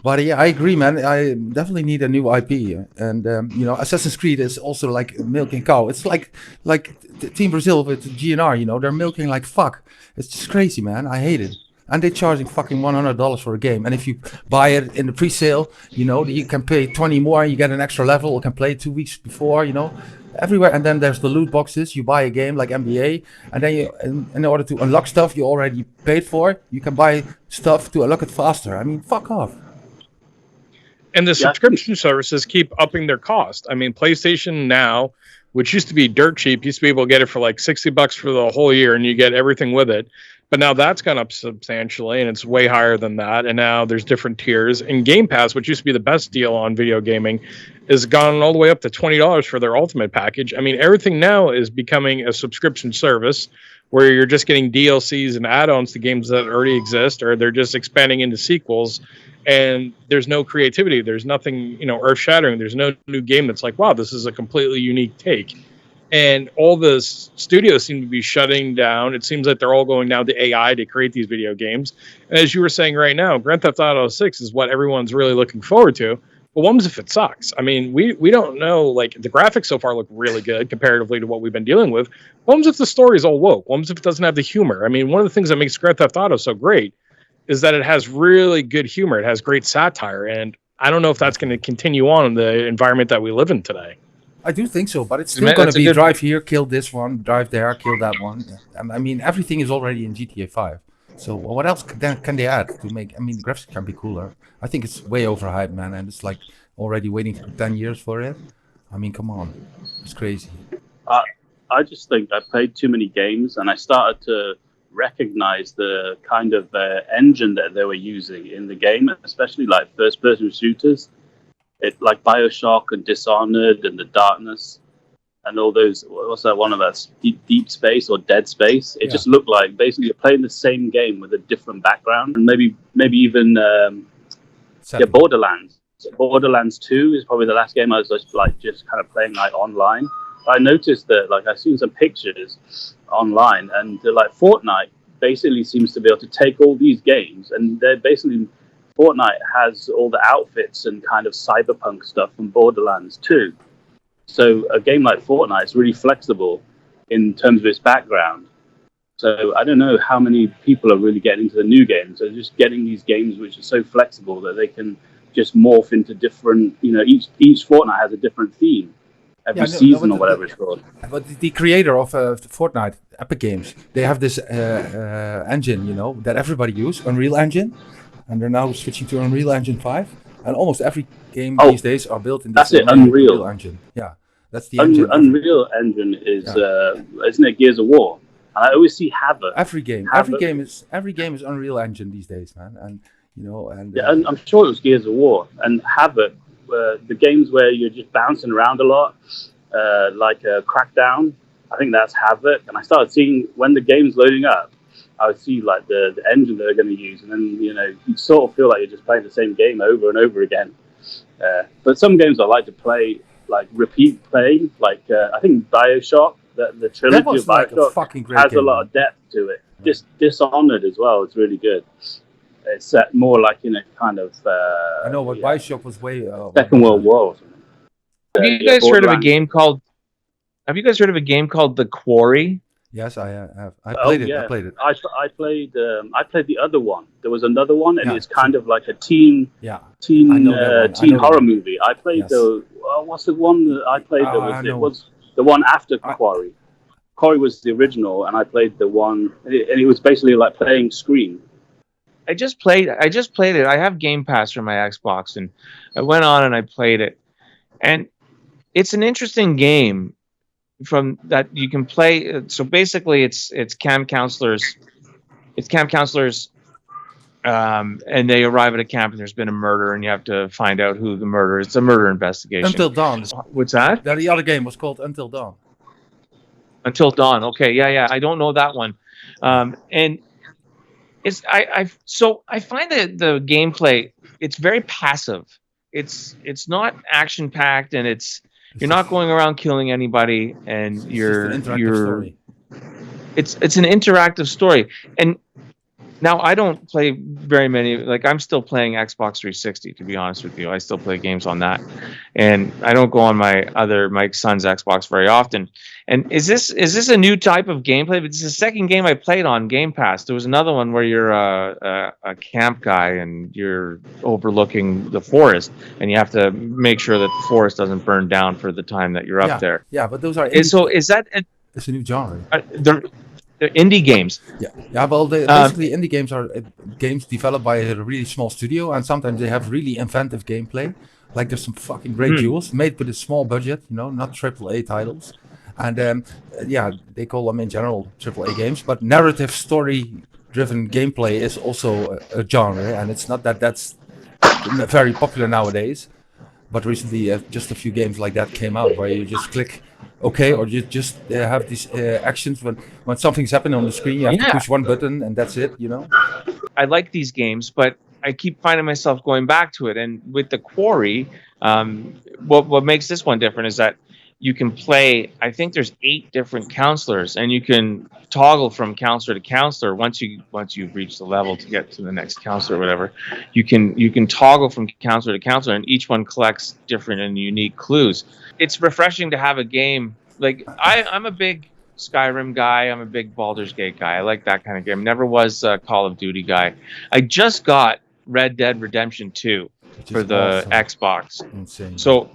But yeah, I agree, man. I definitely need a new IP. And Assassin's Creed is also like milking cow. It's like Team Brazil with GNR. They're milking like fuck. It's just crazy, man. I hate it. And they're charging fucking $100 for a game. And if you buy it in the pre-sale, you can pay 20 more and you get an extra level. You can play 2 weeks before, everywhere. And then there's the loot boxes. You buy a game like NBA, and then in order to unlock stuff you already paid for, you can buy stuff to unlock it faster. I mean, fuck off. And the subscription services keep upping their cost. I mean, PlayStation Now, which used to be dirt cheap, used to be able to get it for like $60 for the whole year, and you get everything with it. But now that's gone up substantially, and it's way higher than that. And now there's different tiers. And Game Pass, which used to be the best deal on video gaming, has gone all the way up to $20 for their Ultimate package. I mean, everything now is becoming a subscription service where you're just getting DLCs and add-ons to games that already exist, or they're just expanding into sequels. And there's no creativity. There's nothing, earth-shattering. There's no new game that's like, wow, this is a completely unique take. And all the studios seem to be shutting down. It seems like they're all going now to AI to create these video games. And as you were saying right now, Grand Theft Auto 6 is what everyone's really looking forward to. But what happens if it sucks? I mean, we don't know. Like, the graphics so far look really good comparatively to what we've been dealing with. What happens if the story is all woke? What happens if it doesn't have the humor? I mean, one of the things that makes Grand Theft Auto so great is that it has really good humor. It has great satire. And I don't know if that's going to continue on in the environment that we live in today. I do think so, but it's still Man, going to that's a be good- drive here, kill this one, drive there, kill that one. And I mean, everything is already in GTA 5. So what else can they add to make? I mean, the graphics can be cooler. I think it's way overhyped, man, and it's like already waiting for 10 years for it. I mean, come on, it's crazy. I just think I played too many games, and I started to recognize the kind of engine that they were using in the game, especially like first-person shooters, like BioShock and Dishonored and The Darkness, and all those. What's that one of us? Deep Space or Dead Space? It just looked like basically you're playing the same game with a different background, and maybe even Borderlands. Borderlands 2 is probably the last game I was just kind of playing like online. I noticed that I've seen some pictures online, and Fortnite basically seems to be able to take all these games, and they're basically Fortnite has all the outfits and kind of cyberpunk stuff from Borderlands 2. So a game like Fortnite is really flexible in terms of its background. So I don't know how many people are really getting into the new games. They're just getting these games which are so flexible that they can just morph into different. Each Fortnite has a different theme. Every season or whatever it's called. But the creator of Fortnite, Epic Games, they have this engine, that everybody uses, Unreal Engine, and they're now switching to Unreal Engine 5. And almost every game these days are built in this Unreal Engine. Yeah, that's the engine. Unreal Engine is, isn't it Gears of War? And I always see Havoc. Every game is Unreal Engine these days, man. And and I'm sure it was Gears of War and Havoc. The games where you're just bouncing around a lot, like Crackdown, I think that's Havoc. And I started seeing when the game's loading up, I would see the engine that they're going to use, and then you sort of feel like you're just playing the same game over and over again. But some games I like to play, repeat playing, I think BioShock, the trilogy of BioShock has a lot of depth to it. Dishonored as well, it's really good. It's set more kind of. I know, but BioShock was way. Second World War. Have you guys heard of a game called? Have you guys heard of a game called The Quarry? Yes, I have. I played it. I played it. I played the other one. There was another one, and it's kind of like a teen horror movie. I played what's the one that I played? It was the one after Quarry. Quarry was the original, and I played the one, and it was basically like playing Scream. I just played it. I have Game Pass for my Xbox, and I went on and I played it. And it's an interesting game from that you can play. So basically it's camp counselors. It's camp counselors, and they arrive at a camp and there's been a murder, and you have to find out who the murderer is. It's a murder investigation. Until Dawn. What's that? The other game was called Until Dawn. Until Dawn. Okay, yeah. I don't know that one. And it's I find that the gameplay, it's very passive. It's not action packed, and you're not going around killing anybody, and you're it's an interactive story. And now I don't play very many. I'm still playing Xbox 360, to be honest with you. I still play games on that, and I don't go on my son's Xbox very often. And is this a new type of gameplay? It's the second game I played on Game Pass. There was another one where you're a camp guy and you're overlooking the forest, and you have to make sure that the forest doesn't burn down for the time that you're up there. Yeah, but those are so is that? It's a new genre. They're indie games. Yeah. Well, basically, indie games are games developed by a really small studio, and sometimes they have really inventive gameplay. There's some fucking great jewels made with a small budget, not AAA titles. And they call them in general AAA games, but narrative story-driven gameplay is also a genre, and it's not that's very popular nowadays. But recently, just a few games like that came out where you just click OK, or you just have these actions when something's happening on the screen, you have to push one button and that's it, I like these games, but I keep finding myself going back to it. And with The Quarry, what makes this one different is that you can play, I think there's 8 different counselors, and you can toggle from counselor to counselor. Once you've reached the level to get to the next counselor or whatever, you can toggle from counselor to counselor, and each one collects different and unique clues. It's refreshing to have a game I'm a big Skyrim guy. I'm a big Baldur's Gate guy. I like that kind of game. Never was a Call of Duty guy. I just got Red Dead Redemption 2. which for is the awesome. Xbox. Insane. So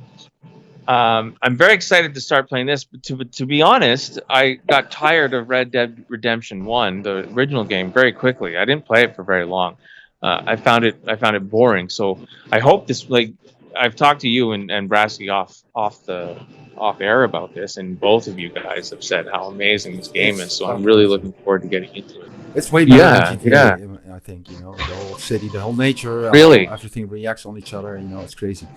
I'm very excited to start playing this. But to be honest, I got tired of Red Dead Redemption 1, the original game, very quickly. I didn't play it for very long. I found it boring. So I hope this, like, I've talked to you and Brasky off air about this, and both of you guys have said how amazing this game is. So I'm really looking forward to getting into it. It's way better Yeah, than GTA, I think, you know, the whole city, the whole nature, Really? everything reacts on each other, you know, it's crazy.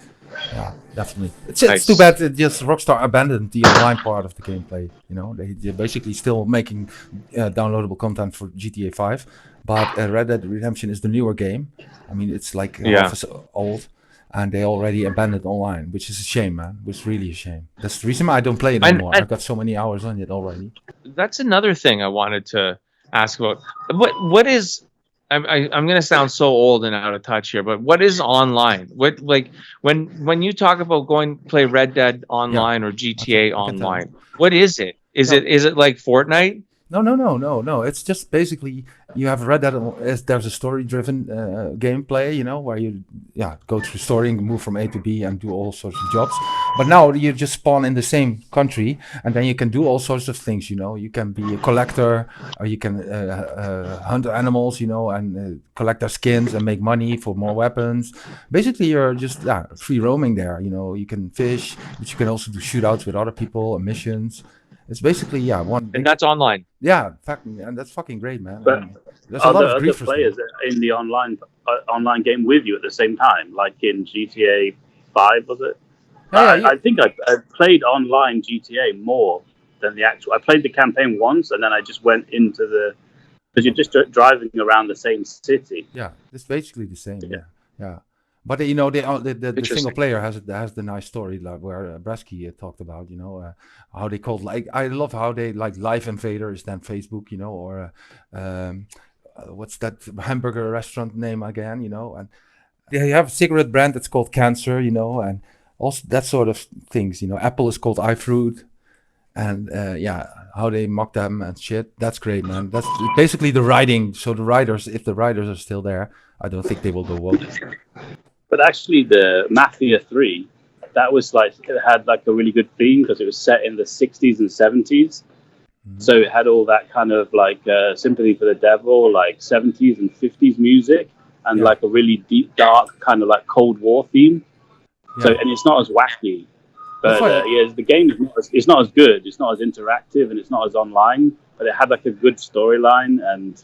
Yeah, definitely. It's Nice. too bad that just Rockstar abandoned the online part of the gameplay, you know, they're basically still making downloadable content for GTA 5, but Red Dead Redemption is the newer game. I mean, it's like half as old, and they already abandoned online, which is a shame, man. It's really a shame. That's the reason I don't play it anymore. I've got so many hours on it already. That's another thing I wanted to ask about. What is? I'm going to sound so old and out of touch here, but what is online? What, like, when you talk about going play Red Dead online or GTA online, what is it? Is it like Fortnite? No. It's just basically you have Red Dead. There's a story-driven gameplay, you know, where you go through story and move from A to B and do all sorts of jobs. But now you just spawn in the same country, and then you can do all sorts of things. You know, you can be a collector, or you can hunt animals, you know, and collect their skins and make money for more weapons. Basically, you're just free roaming there. You know, you can fish, but you can also do shootouts with other people and missions. It's basically one. And that's online. Yeah, and that's fucking great, man. But there's a lot of other griefers players in the online game with you at the same time, like in GTA 5, was it? I think I played online GTA more than the actual. I played the campaign once, and then I just went into because you're just driving around the same city. Yeah, it's basically the same. Yeah. But you know, the single player has the nice story, like where Brasky talked about, you know, how they called, like, I love how they, like, Live Invader is then Facebook, you know, or what's that hamburger restaurant name again, you know, and they have a cigarette brand that's called Cancer, you know, and also that sort of things, you know. Apple is called iFruit, and how they mock them and shit. That's great, man. That's basically the writing. So the writers, if the writers are still there, I don't think they will go woke. But actually, the Mafia 3, that was like, it had like a really good theme because it was set in the 60s and 70s. Mm-hmm. So it had all that kind of like sympathy for the devil, like 70s and 50s music, and like a really deep, dark kind of like Cold War theme. Yeah. So, and it's not as wacky. But the game is not as good. It's not as interactive, and it's not as online. But it had like a good storyline, and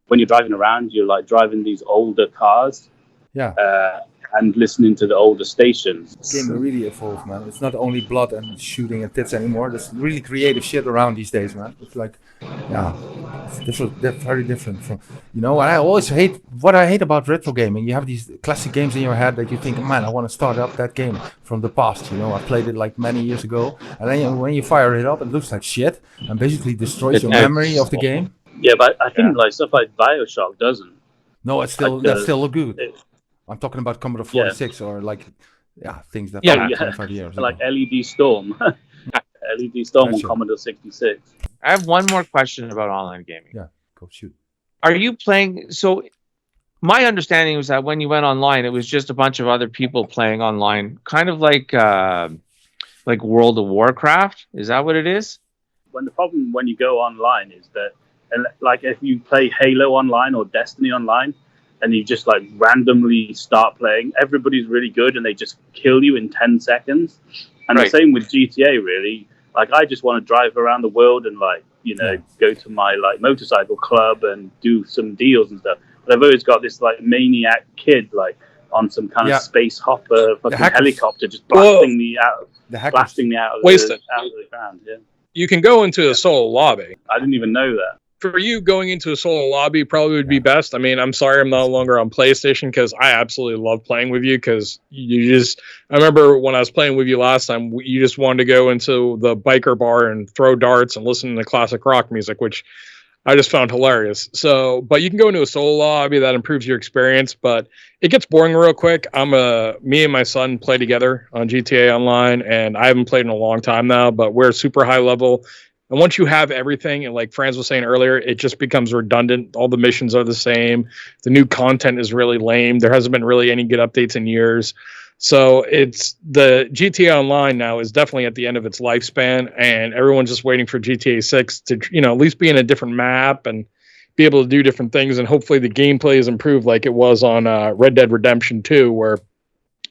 when you're driving around, you're like driving these older cars. Yeah. And listening to the older stations. The game really evolved, man. It's not only blood and shooting and tits anymore. There's really creative shit around these days, man. It's like, it's different. They're very different from, you know. I always hate what I hate about retro gaming. You have these classic games in your head that you think, man, I want to start up that game from the past. You know, I played it like many years ago, and then when you fire it up, it looks like shit and basically destroys your memory of the game. Yeah, but I think like stuff like BioShock doesn't. No, it's still that's still good. I'm talking about Commodore 46 or like, things that 25 years like ago. LED Storm. LED Storm on Commodore 66. I have one more question about online gaming. Yeah, go shoot. Are you playing? So my understanding was that when you went online, it was just a bunch of other people playing online, kind of like World of Warcraft. Is that what it is? When the problem when you go online is that, and like if you play Halo online or Destiny online, and you just like randomly start playing, everybody's really good and they just kill you in 10 seconds. And the same with GTA, really. Like, I just want to drive around the world and, like, you know, go to my, like, motorcycle club and do some deals and stuff. But I've always got this, like, maniac kid, like, on some kind of space hopper fucking helicopter just blasting me out. Blasting me out of the ground, You can go into a solo lobby. I didn't even know that. For you, going into a solo lobby probably would be best. I mean, I'm sorry I'm no longer on PlayStation because I absolutely love playing with you because I remember when I was playing with you last time, you just wanted to go into the biker bar and throw darts and listen to classic rock music, which I just found hilarious. So, but you can go into a solo lobby that improves your experience, but it gets boring real quick. Me and my son play together on GTA Online, and I haven't played in a long time now, but we're super high level. And once you have everything, and like Frans was saying earlier, it just becomes redundant. All the missions are the same. The new content is really lame. There hasn't been really any good updates in years. So it's the GTA Online now is definitely at the end of its lifespan, and everyone's just waiting for GTA 6 to, at least be in a different map and be able to do different things. And hopefully the gameplay is improved like it was on Red Dead Redemption 2, where,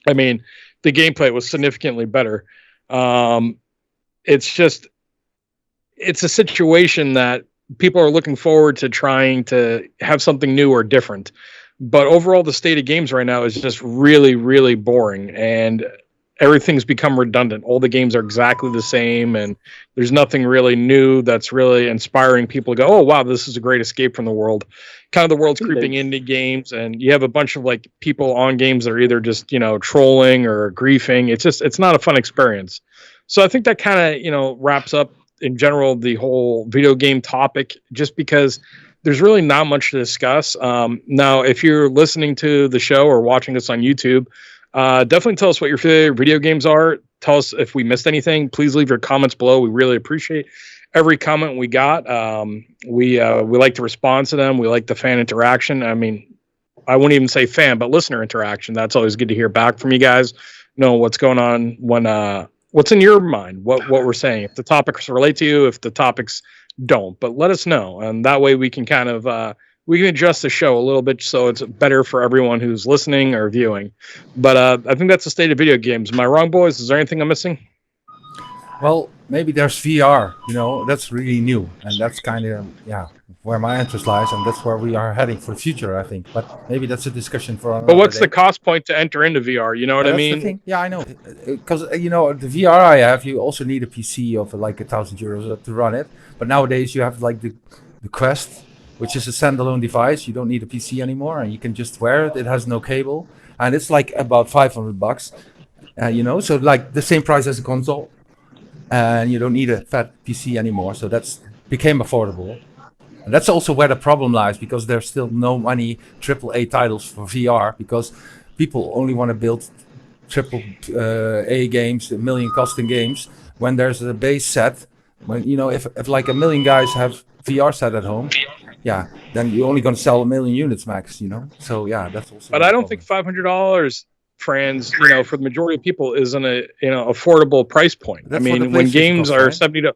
I mean, the gameplay was significantly better. It's a situation that people are looking forward to trying to have something new or different. But overall, the state of games right now is just really, really boring, and everything's become redundant. All the games are exactly the same, and there's nothing really new that's really inspiring people to go, oh, wow, this is a great escape from the world. Kind of the world's creeping into games, and you have a bunch of like people on games that are either just, trolling or griefing. It's not a fun experience. So I think that kind of, wraps up in general the whole video game topic, just because there's really not much to discuss. Now, if you're listening to the show or watching us on YouTube, definitely tell us what your favorite video games are. Tell us if we missed anything. Please leave your comments below. We really appreciate every comment we got. We like to respond to them. We like the fan interaction. I mean, I wouldn't even say fan, but listener interaction. That's always good to hear back from you guys. Know what's going on when what's in your mind, what we're saying. If the topics relate to you, if the topics don't, but let us know, and that way we can kind of we can adjust the show a little bit so it's better for everyone who's listening or viewing. But I think that's the state of video games. Am I wrong, boys? Is there anything I'm missing? Well, maybe there's VR. That's really new, and that's kind of where my interest lies, and that's where we are heading for the future, I think. But maybe that's a discussion for another But what's day. the cost point to enter into VR? You know what I That's mean? the thing. Yeah, I know. Because the VR I have, you also need a PC of like €1,000 to run it. But nowadays you have like the Quest, which is a standalone device. You don't need a PC anymore, and you can just wear it. It has no cable, and it's like about $500. So like the same price as a console, and you don't need a fat PC anymore. So that's became affordable. And that's also where the problem lies, because there's still no money AAA titles for VR, because people only want to build AAA games, a million costing games, when there's a base set. When if like a million guys have VR set at home, then you're only going to sell 1 million units max. So that's also. But I don't think $500, Frans, for the majority of people, isn't a affordable price point. That's I mean, when games are $70.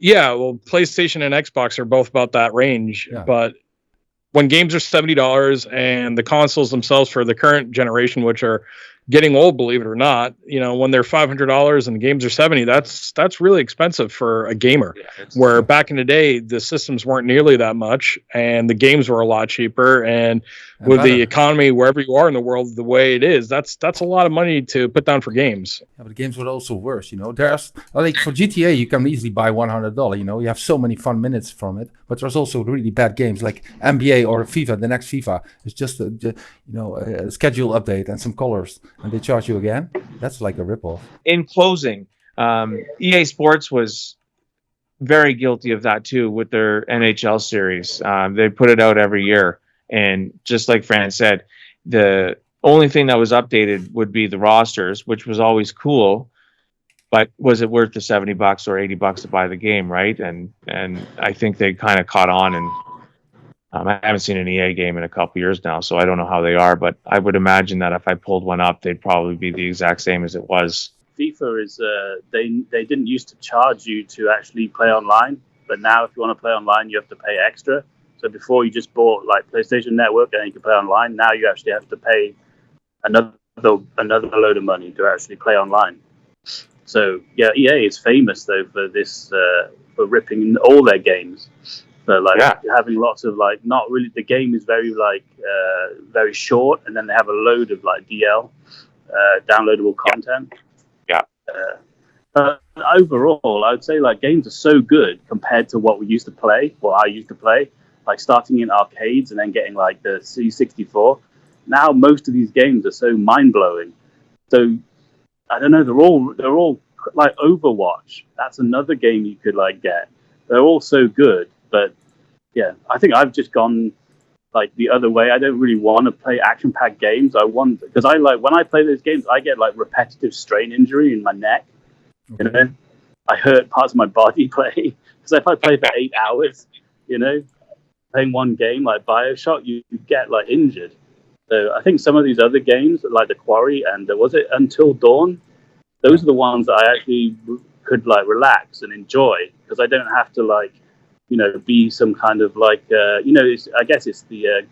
Yeah, well, PlayStation and Xbox are both about that range. Yeah. But when games are $70 and the consoles themselves for the current generation, which are getting old, believe it or not, when they're $500 and the games are $70, that's really expensive for a gamer. Yeah, where back in the day, the systems weren't nearly that much, and the games were a lot cheaper. And with the economy wherever you are in the world the way it is, that's a lot of money to put down for games. Yeah, but the games were also worse. There's like for GTA, you can easily buy $100. You have so many fun minutes from it. But there's also really bad games like NBA or FIFA. The next FIFA is just a schedule update and some colors, and they charge you again. That's like a ripoff. In closing, EA Sports was very guilty of that too with their NHL series. They put it out every year, and just like Fran said, the only thing that was updated would be the rosters, which was always cool. But was it worth the $70 or $80 to buy the game, right? And I think they kind of caught on, and I haven't seen an EA game in a couple years now, so I don't know how they are. But I would imagine that if I pulled one up, they'd probably be the exact same as it was. FIFA is they didn't used to charge you to actually play online, but now if you want to play online, you have to pay extra. So before you just bought like PlayStation Network and you could play online, now you actually have to pay another load of money to actually play online. So yeah, EA is famous though for this for ripping all their games. So having lots of not really, the game is very very short, and then they have a load of DL downloadable content. Yeah. Overall, I would say games are so good compared to what we used to play, what I used to play, starting in arcades and then getting the C64. Now most of these games are so mind blowing. So I don't know. They're all like Overwatch. That's another game you could get. They're all so good, but yeah, I think I've just gone the other way. I don't really want to play action-packed games. I want, because when I play those games, I get repetitive strain injury in my neck. Okay. I hurt parts of my body playing. Because if I play for 8 hours, playing one game like BioShock, you get like injured. So I think some of these other games, like The Quarry and was it Until Dawn, those are the ones that I actually could like relax and enjoy because I don't have to like, be some kind of like, I guess it's the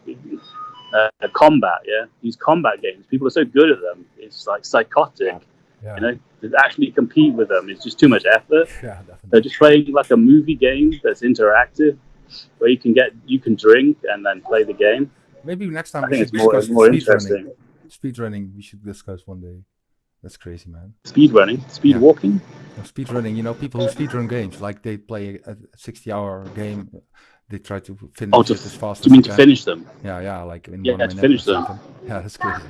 combat. Yeah, these combat games, people are so good at them. It's like psychotic. Yeah. To actually compete with them, it's just too much effort. Yeah, definitely. So just playing like a movie game that's interactive, where you can drink and then play the game. Maybe next time I we think should it's more discuss interesting. Speedrunning, we should discuss one day. That's crazy, man. Speedrunning, speed walking. Speedrunning, people who speedrun games, like they play a 60-hour game, they try to finish it as fast as you mean they to can. finish them? Yeah, like in 1 to minute. finish them. Yeah, that's crazy.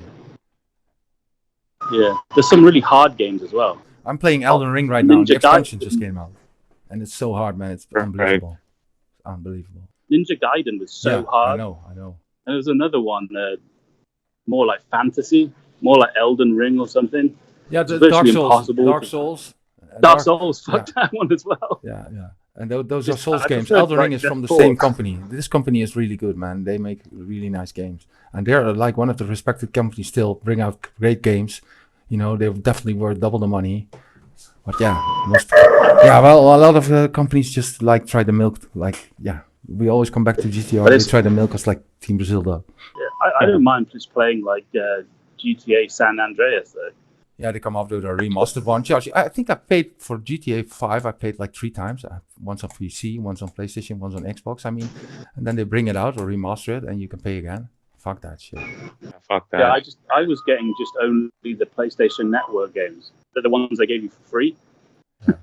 Yeah, there's some really hard games as well. I'm playing Elden Ring right now. Ninja The expansion Gaiden. just came out, and it's so hard, man. It's unbelievable. It's unbelievable. Ninja Gaiden was so hard. I know. And there's another one, more like fantasy, more like Elden Ring or something. Yeah, It's the virtually Dark impossible Souls. Dark Souls, fuck that one as well. Yeah. And those are Just- Souls I games. prefer Elden Ring like is from the Death same Force. company. This company is really good, man. They make really nice games, and they're like one of the respected companies. Still bring out great games. They're definitely worth double the money. But well, a lot of companies just like try to milk. We always come back to GTR. They try to milk us like Team Brazil does. Yeah, I don't mind just playing like GTA San Andreas though. Yeah, they come up with a remastered one. Josh, I think I paid for GTA 5. I paid like 3 times. Once on PC, once on PlayStation, once on Xbox. And then they bring it out or remaster it, and you can pay again. Fuck that shit. Yeah, fuck that. Yeah, I was getting just only the PlayStation Network games. They're the ones they gave you for free. Yeah.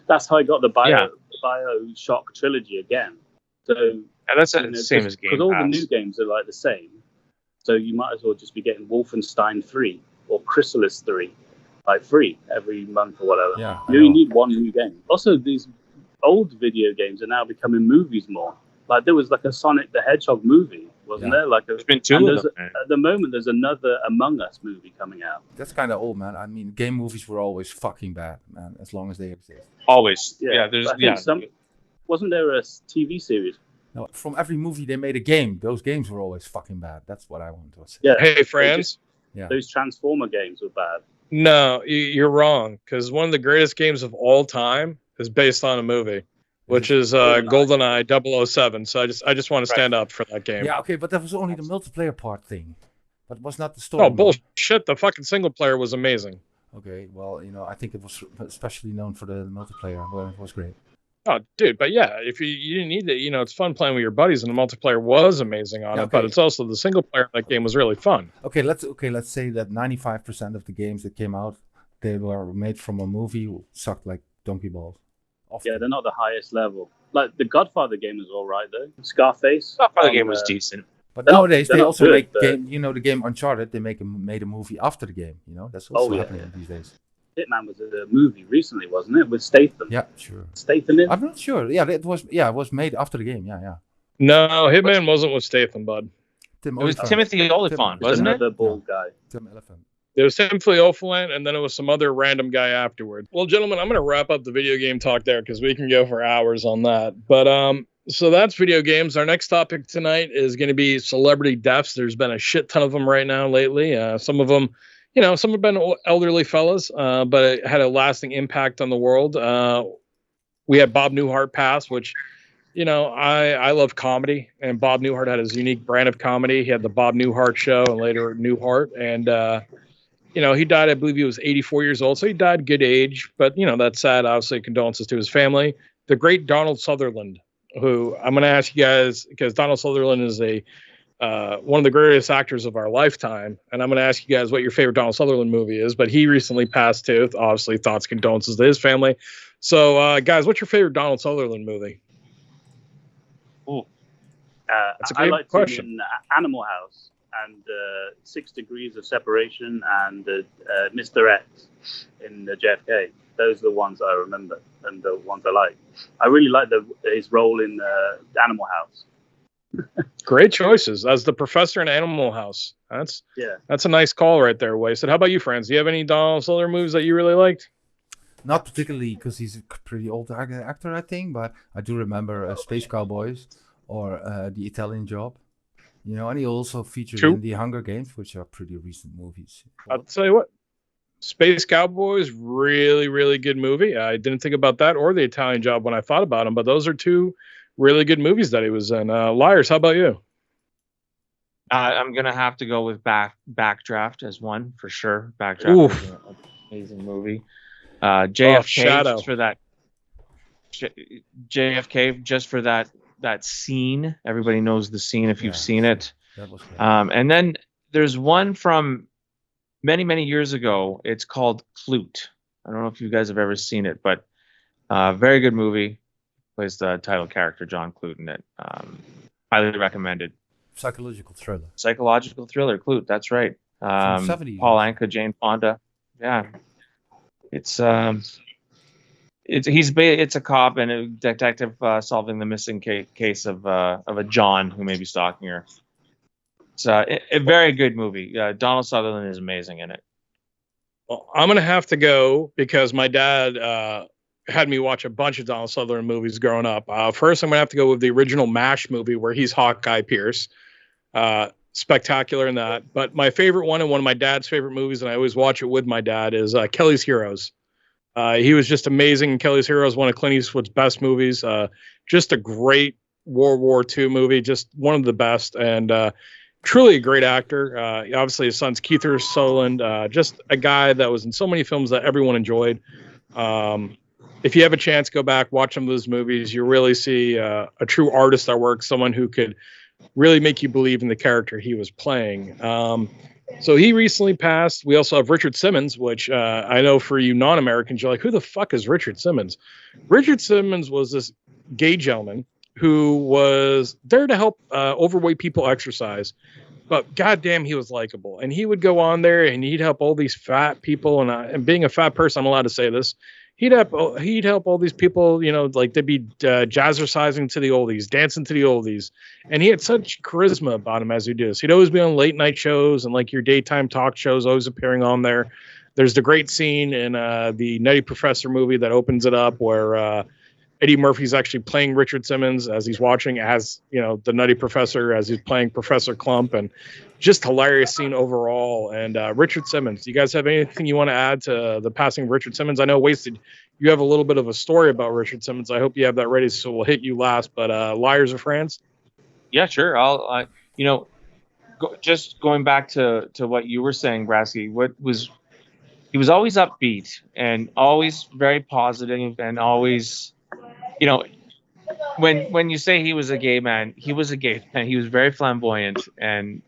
That's how I got the BioShock trilogy again. So And that's the same as Game because all the Pass. new games are like the same. So you might as well just be getting Wolfenstein 3 or Chrysalis 3, like free every month or whatever. Yeah, You only need one new game. Also, these old video games are now becoming movies more. Like there was like a Sonic the Hedgehog movie, wasn't there? Like There's been 2 of them. at the moment, there's another Among Us movie coming out. That's kind of old, man. I mean, game movies were always fucking bad, man, as long as they exist. Always. Yeah, there's But I think wasn't there a TV series? No, from every movie they made a game. Those games were always fucking bad. That's what I want to say. Yeah. Hey, Frans. Yeah. Those Transformer games were bad. No, you're wrong. Because one of the greatest games of all time is based on a movie, which is GoldenEye 007. So I just want to stand up for that game. Yeah, okay, but that was only the multiplayer part thing. That was not the story. Oh, mode. bullshit. The fucking single player was amazing. Okay, well, I think it was especially known for the multiplayer. Well, it was great. Oh, dude, but yeah, if you didn't need it, it's fun playing with your buddies, and the multiplayer was amazing on it. But it's also the single player in that game was really fun. Okay, let's say that 95% of the games that came out, they were made from a movie, sucked like donkey balls. Yeah, they're not the highest level. Like the Godfather game is all right though. Scarface. Godfather game was decent. But nowadays they're they not also good, make but- game. The game Uncharted. They made a movie after the game. That's also happening these days. Hitman was a movie recently, wasn't it? With Statham. Yeah, sure. Statham in? I'm not sure. Yeah, it was. Yeah, it was made after the game. Yeah. No, Hitman wasn't with Statham, bud. Tim It was Oliphant. Timothy Oliphant, There's wasn't it? another bald guy. Tim Elephant. There was Timothy Oliphant, and then it was some other random guy afterward. Well, gentlemen, I'm going to wrap up the video game talk there because we can go for hours on that. But so that's video games. Our next topic tonight is going to be celebrity deaths. There's been a shit ton of them right now lately. Some of them, some have been elderly fellas, but it had a lasting impact on the world. We had Bob Newhart pass, which, I love comedy, and Bob Newhart had his unique brand of comedy. He had the Bob Newhart Show and later Newhart, and he died, I believe he was 84 years old, so he died good age, but, that's sad. Obviously, condolences to his family. The great Donald Sutherland, who I'm going to ask you guys, because Donald Sutherland is one of the greatest actors of our lifetime, and I'm going to ask you guys what your favorite Donald Sutherland movie is, but he recently passed too. Obviously, thoughts, condolences to his family. So, guys, what's your favorite Donald Sutherland movie? That's a I great liked question. him in Animal House and 6 Degrees of Separation and Mr. X in JFK. Those are the ones I remember and the ones I like. I really like his role in Animal House. Great choices as the professor in Animal House. That's a nice call right there, Wasted. How about you, Frans? Do you have any Donald Sutherland movies that you really liked? not particularly because he's a pretty old actor, I think, but I do remember Space Cowboys or The Italian Job. You know, and he also featured True. in The Hunger Games, which are pretty recent movies. I'll tell you what, Space Cowboys, really, really good movie. I didn't think about that or The Italian Job when I thought about him, but those are two really good movies that he was in. Liars, how about you? I'm gonna have to go with Backdraft as one for sure. Backdraft is an amazing movie. JFK Shadow. just for that. JFK just for that scene. Everybody knows the scene if you've seen it. That was great. And then there's one from many, many years ago. It's called Clute. I don't know if you guys have ever seen it, but very good movie. Plays the title character, John Clute, in it. Highly recommended. Psychological thriller. Psychological thriller, Clute. That's right. From 70s. Paul Anka, Jane Fonda. Yeah. It's a cop and a detective solving the missing case of a John who may be stalking her. It's a very good movie. Donald Sutherland is amazing in it. Well, I'm gonna have to go because my dad had me watch a bunch of Donald Sutherland movies growing up. First, I'm gonna have to go with the original MASH movie where he's Hawkeye Pierce. Spectacular in that. But my favorite one and one of my dad's favorite movies, and I always watch it with my dad, is Kelly's Heroes. He was just amazing. Kelly's Heroes, one of Clint Eastwood's best movies. Just a great World War II movie, just one of the best, and truly a great actor. Obviously, his son's Keith Sutherland, just a guy that was in so many films that everyone enjoyed. If you have a chance, go back, watch some of those movies. You really see a true artist at work, someone who could really make you believe in the character he was playing. So he recently passed. We also have Richard Simmons, which I know for you non-Americans, you're like, who the fuck is Richard Simmons? Richard Simmons was this gay gentleman who was there to help overweight people exercise. But goddamn, he was likable. And he would go on there and he'd help all these fat people. And being a fat person, I'm allowed to say this. He'd help all these people, you know, like they'd be jazzercising to the oldies, dancing to the oldies. And he had such charisma about him as he did this. He'd always be on late night shows and like your daytime talk shows, always appearing on there. There's the great scene in the Nutty Professor movie that opens it up where Eddie Murphy's actually playing Richard Simmons as he's watching as, you know, the Nutty Professor as he's playing Professor Clump, and just hilarious scene overall. And Richard Simmons, do you guys have anything you want to add to the passing of Richard Simmons? I know Wasted, you have a little bit of a story about Richard Simmons. I hope you have that ready, so we'll hit you last. But Liars or France? Yeah, sure. I'll you know, just going back to what you were saying, Brasky, he was always upbeat and always very positive and always, you know, when you say he was a gay man, he was a gay man. He was very flamboyant, and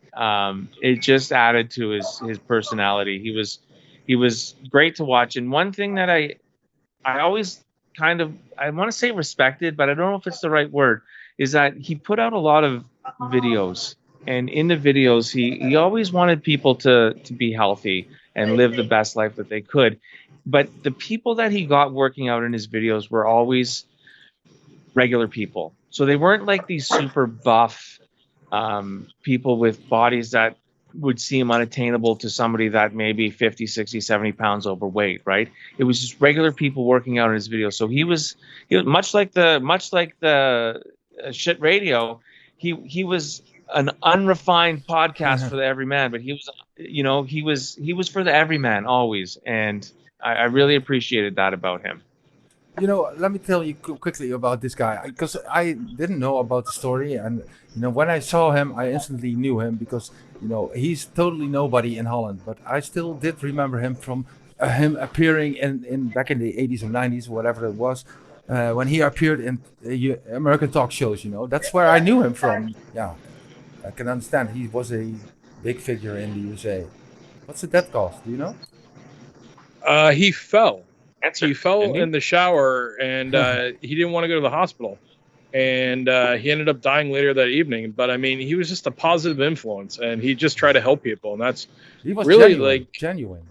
it just added to his personality. He was great to watch. And one thing that I always kind of, I want to say respected, but I don't know if it's the right word, is that he put out a lot of videos, and in the videos he always wanted people to be healthy and live the best life that they could. But the people that he got working out in his videos were always regular people. So they weren't like these super buff people with bodies that would seem unattainable to somebody that may be 50, 60, 70 pounds overweight, right? It was just regular people working out in his videos. So he was much like the shit radio. He was an unrefined podcast for the everyman, but he was, you know, he was for the everyman always. And I really appreciated that about him. You know, let me tell you quickly about this guy, because I didn't know about the story, and you know, when I saw him, I instantly knew him because, you know, he's totally nobody in Holland, but I still did remember him from him appearing in back in the 80s or 90s, whatever it was, when he appeared in American talk shows. You know, that's where I knew him from. Yeah, I can understand. He was a big figure in the USA. What's the death cause? Do you know? He fell. He fell Didn't he? in the shower, and he didn't want to go to the hospital, and he ended up dying later that evening. But I mean, he was just a positive influence, and he just tried to help people, and that's He was really genuine.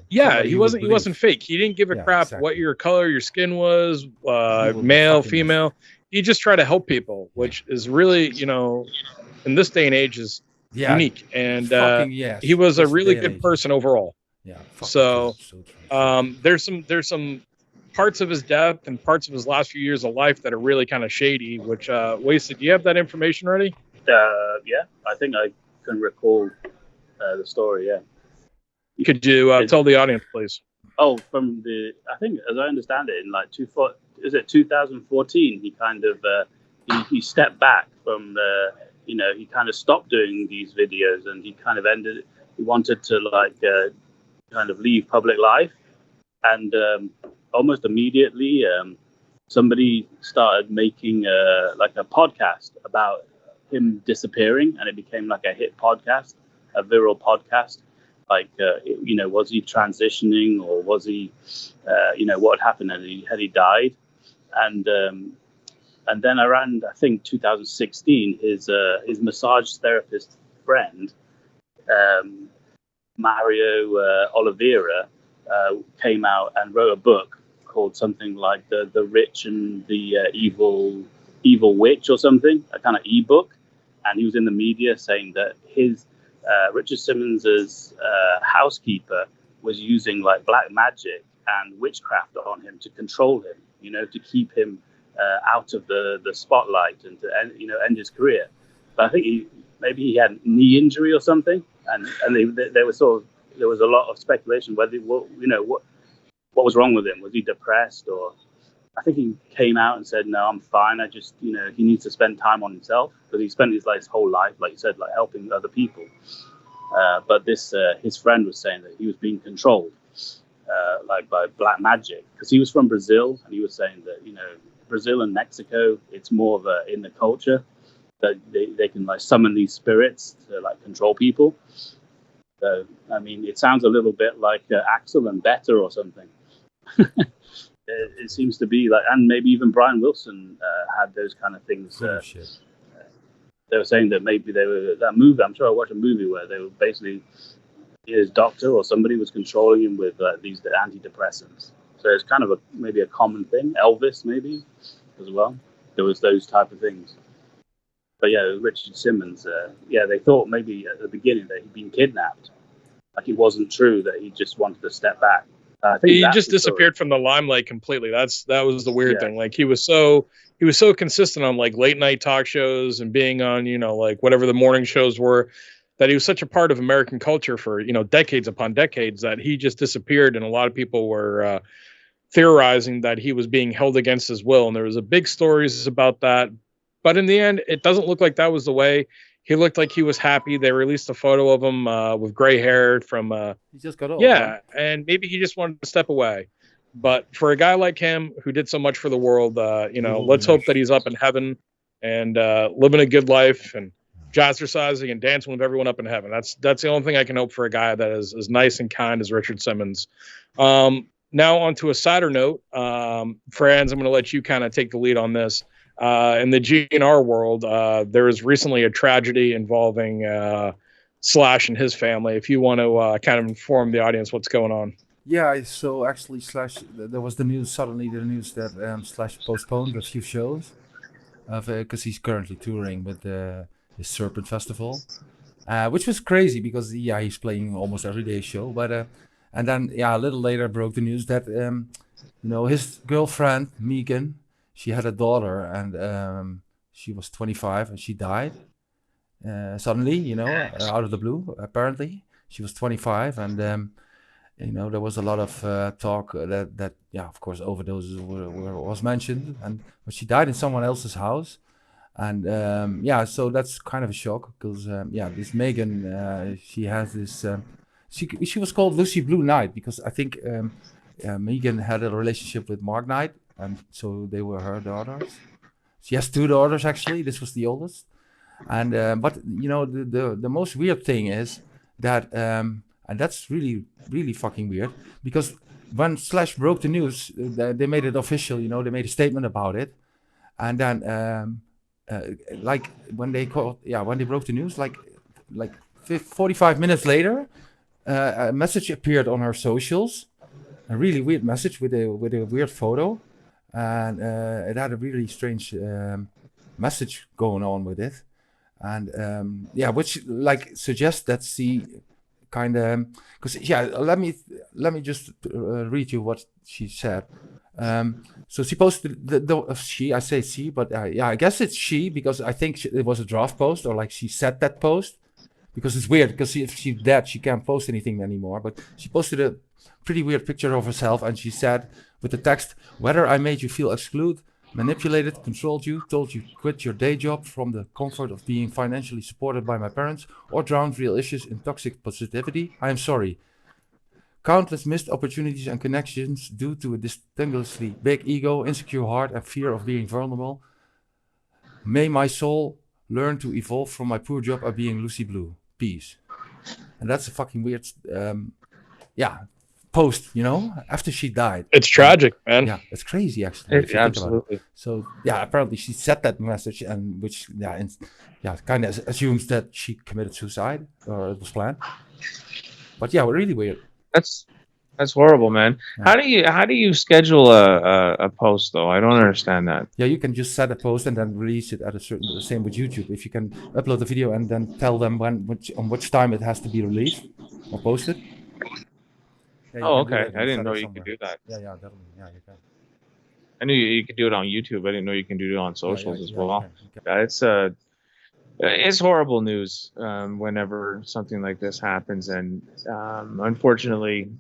yeah. Somebody He you wasn't would he wasn't fake. He didn't give a Yeah, crap exactly. what your color, your skin was, was male, fucking female. He just tried to help people, which is really, you know, in this day and age is Yeah, unique. And fucking yes. he was a This really day and good age. person overall. Yeah. Fucking So, true, so true. There's some parts of his death and parts of his last few years of life that are really kind of shady. Which Wasted, do you have that information ready? Yeah, I think I can recall the story. Yeah. Could you tell the audience, please? Oh, I think, as I understand it, in like 2014, he kind of he stepped back from he kind of stopped doing these videos, and he kind of he wanted to kind of leave public life, and almost immediately somebody started making like a podcast about him disappearing, and it became like a hit podcast, a viral podcast. Like, was he transitioning, or was he, what had happened? Had he died? And then around, I think, 2016, his massage therapist friend, Mario Oliveira, came out and wrote a book called something like the Rich and the Evil Witch or something, a kind of ebook. And he was in the media saying that Richard Simmons's housekeeper was using like black magic and witchcraft on him to control him, to keep him out of the spotlight and to end his career. But I think maybe he had a knee injury or something, and there was a lot of speculation whether what was wrong with him. Was he depressed? Or I think he came out and said, no, I'm fine. I just, he needs to spend time on himself, because he spent his whole life, like you said, like helping other people. But his friend was saying that he was being controlled, by black magic, because he was from Brazil, and he was saying that, Brazil and Mexico, it's more of in the culture that they can summon these spirits to control people. So, I mean, it sounds a little bit like Axel and Better or something. It seems to be and maybe even Brian Wilson had those kind of things. They were saying that maybe that movie. I'm sure I watched a movie where they were basically his doctor or somebody was controlling him with these antidepressants. So it's kind of maybe a common thing. Elvis maybe as well. There was those type of things. But yeah, Richard Simmons. They thought maybe at the beginning that he'd been kidnapped. Like it wasn't true, that he just wanted to step back. I think he just disappeared from the limelight completely. That was the weird thing. Like he was so consistent on late night talk shows and being on whatever the morning shows were, that he was such a part of American culture for decades upon decades, that he just disappeared, and a lot of people were theorizing that he was being held against his will, and there was a big stories about that. But in the end, it doesn't look like that was the way. He looked like he was happy. They released a photo of him with gray hair from. He just got old. Yeah, and maybe he just wanted to step away. But for a guy like him who did so much for the world, let's hope that he's up in heaven and living a good life and jazzercising and dancing with everyone up in heaven. That's the only thing I can hope for a guy that is as nice and kind as Richard Simmons. Now on to a sadder note. Frans, I'm going to let you kind of take the lead on this. In the GNR world, there was recently a tragedy involving Slash and his family. If you want to kind of inform the audience what's going on. Yeah, so actually Slash, there was the news that Slash postponed a few shows because he's currently touring with his Serpent Festival, which was crazy because he's playing almost every day show. But and then a little later broke the news that his girlfriend Megan, she had a daughter, and she was 25 and she died suddenly, out of the blue. Apparently, she was 25, and there was a lot of talk that of course, overdoses was mentioned, but she died in someone else's house, and so that's kind of a shock because this Megan, she has this. She was called Lucy Blue Knight because I think Megan had a relationship with Mark Knight. And so they were her daughters. She has two daughters, actually. This was the oldest. And but the most weird thing is that, and that's really, really fucking weird, because when Slash broke the news, they made it official. They made a statement about it, and then when they broke the news, 45 minutes later, a message appeared on her socials, a really weird message with a weird photo. And it had a really strange message going on with it, and which suggests that she kind of, because let me just read you what she said. So she posted I say she, but yeah, I guess it's she because I think it was a draft post or like she said that post because it's weird because if she's dead, she can't post anything anymore. But she posted a pretty weird picture of herself and she said with the text, whether I made you feel excluded, manipulated, controlled you, told you quit your day job from the comfort of being financially supported by my parents, or drowned real issues in toxic positivity, I am sorry. Countless missed opportunities and connections due to a distinguishably big ego, insecure heart, and fear of being vulnerable. May my soul learn to evolve from my poor job at being Lucy Blue. Peace. And that's a fucking weird, post, after she died. It's tragic, man. Yeah, it's crazy actually. If you think about it. Absolutely. So yeah, apparently she said that message, and which kind of assumes that she committed suicide or it was planned. But yeah, really weird. That's horrible, man. Yeah. How do you schedule a post though? I don't understand that. Yeah, you can just set a post and then release it at a certain. The same with YouTube. If you can upload the video and then tell them on which time it has to be released or posted. Yeah, Oh, okay. I didn't know you could do that. Yeah, definitely. Yeah, you can. I knew you could do it on YouTube. I didn't know you can do it on socials as well. You can. It's horrible news whenever something like this happens, and unfortunately,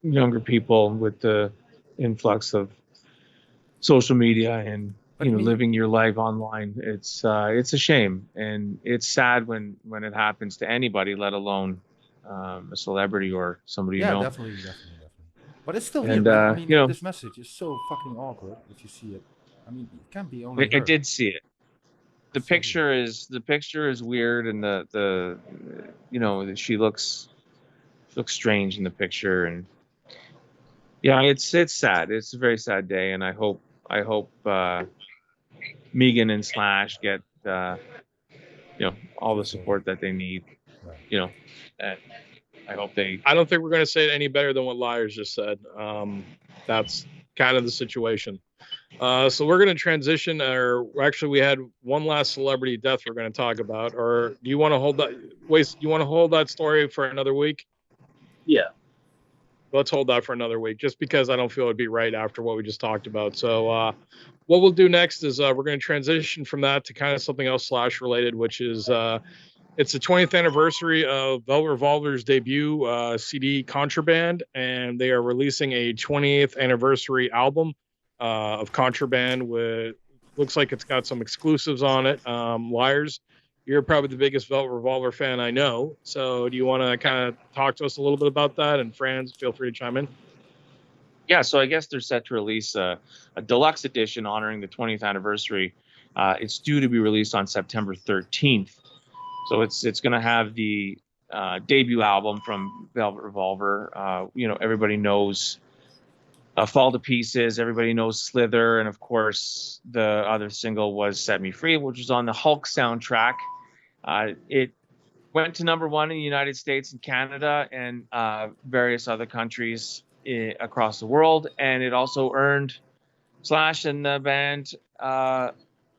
younger people with the influx of social media and living your life online, it's a shame, and it's sad when it happens to anybody, let alone a celebrity or somebody you know. Definitely. But it's still And, weird. I mean, you know, this message is so fucking awkward if you see it. I mean, it can't be only. I did see it. The picture is weird, and the she looks strange in the picture, and yeah, it's sad. It's a very sad day, and I hope Megan and Slash get all the support that they need. And I hope they. I don't think we're going to say it any better than what Liars just said. That's kind of the situation. So we're going to transition, or actually, we had one last celebrity death we're going to talk about. Or do you want to hold that? Wait, you want to hold that story for another week? Yeah. Let's hold that for another week, just because I don't feel it'd be right after what we just talked about. So what we'll do next is we're going to transition from that to kind of something else Slash related, which is it's the 20th anniversary of Velvet Revolver's debut CD Contraband, and they are releasing a 20th anniversary album of Contraband with, looks like it's got some exclusives on it. Liars, you're probably the biggest Velvet Revolver fan I know. So do you want to kind of talk to us a little bit about that? And Frans, feel free to chime in. Yeah, so I guess they're set to release a deluxe edition honoring the 20th anniversary. It's due to be released on September 13th. So it's going to have the debut album from Velvet Revolver. Everybody knows Fall to Pieces. Everybody knows Slither. And, of course, the other single was Set Me Free, which was on the Hulk soundtrack. It went to #1 in the United States and Canada and various other countries across the world. And it also earned Slash and the band a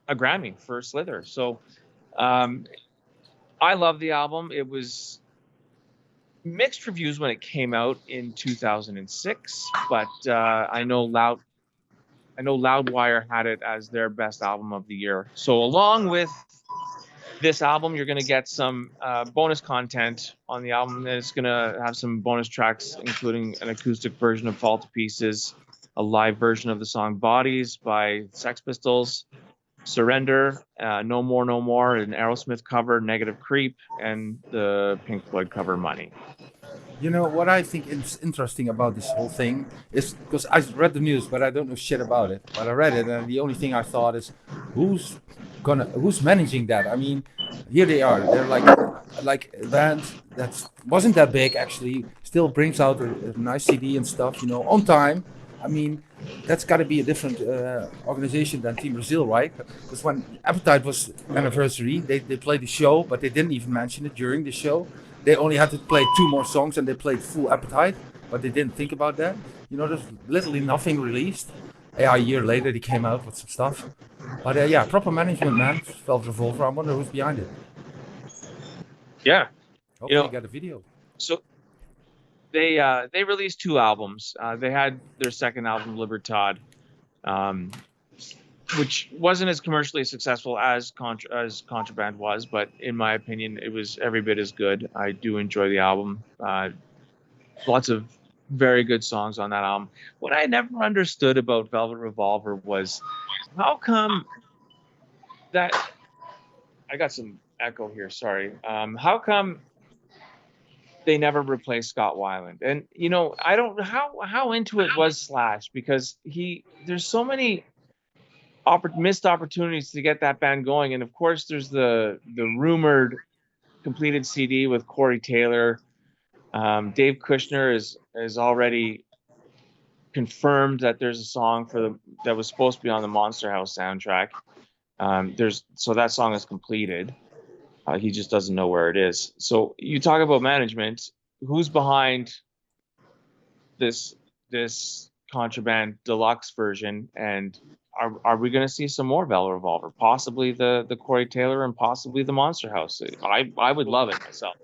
Grammy for Slither. So I love the album. It was mixed reviews when it came out in 2006, but I know Loudwire had it as their best album of the year. So along with this album, you're going to get some bonus content on the album. It's going to have some bonus tracks, including an acoustic version of Fall to Pieces, a live version of the song Bodies by Sex Pistols, Surrender, No More, No More, an Aerosmith cover, Negative Creep, and the Pink Floyd cover Money. You know what I think is interesting about this whole thing is because I read the news, but I don't know shit about it. But I read it, and the only thing I thought is, who's managing that? I mean, here they are. They're like a band that wasn't that big actually, still brings out a nice CD and stuff, on time. I mean, that's got to be a different organization than Team Brazil, right? Because when Appetite was anniversary, they played the show, but they didn't even mention it during the show. They only had to play 2 more songs, and they played full Appetite, but they didn't think about that. There's literally nothing released. A year later, they came out with some stuff. But proper management, man. Velvet Revolver. I wonder who's behind it. Yeah, hopefully you got a video. So they released 2 albums. They had their second album, Libertad, which wasn't as commercially successful as Contraband was, but in my opinion, it was every bit as good. I do enjoy the album. Lots of very good songs on that album. What I never understood about Velvet Revolver was how come that I got some echo here. Sorry. How come they never replaced Scott Weiland? And you know, I don't how into it was Slash, because there's so many missed opportunities to get that band going. And of course, there's the rumored completed CD with Corey Taylor. Dave Kushner is already confirmed that there's a song that was supposed to be on the Monster House soundtrack. So that song is completed. He just doesn't know where it is. So you talk about management. Who's behind this Contraband Deluxe version? And are we going to see some more Velvet Revolver? Possibly the Corey Taylor and possibly the Monster House. I would love it myself.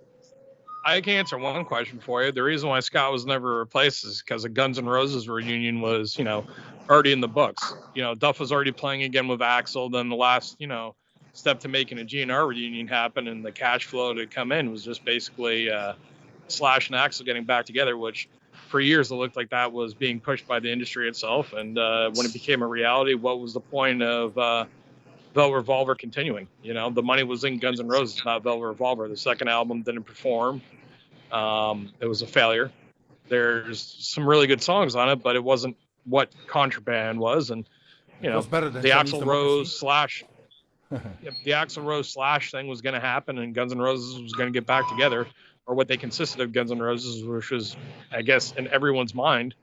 I can answer one question for you. The reason why Scott was never replaced is because the Guns N' Roses reunion was, already in the books. Duff was already playing again with Axl. Then the last, step to making a GNR reunion happen and the cash flow to come in was just basically Slash and Axl getting back together, which for years it looked like that was being pushed by the industry itself. And when it became a reality, what was the point of Velvet Revolver continuing? The money was in Guns N' Roses, not Velvet Revolver. The second album didn't perform. It was a failure. There's some really good songs on it, but it wasn't what Contraband was. And It was better than the Chinese Axl Democracy. Rose Slash, the Axl Rose Slash thing was going to happen, and Guns N' Roses was going to get back together, or what they consisted of Guns N' Roses, which was, I guess, in everyone's mind,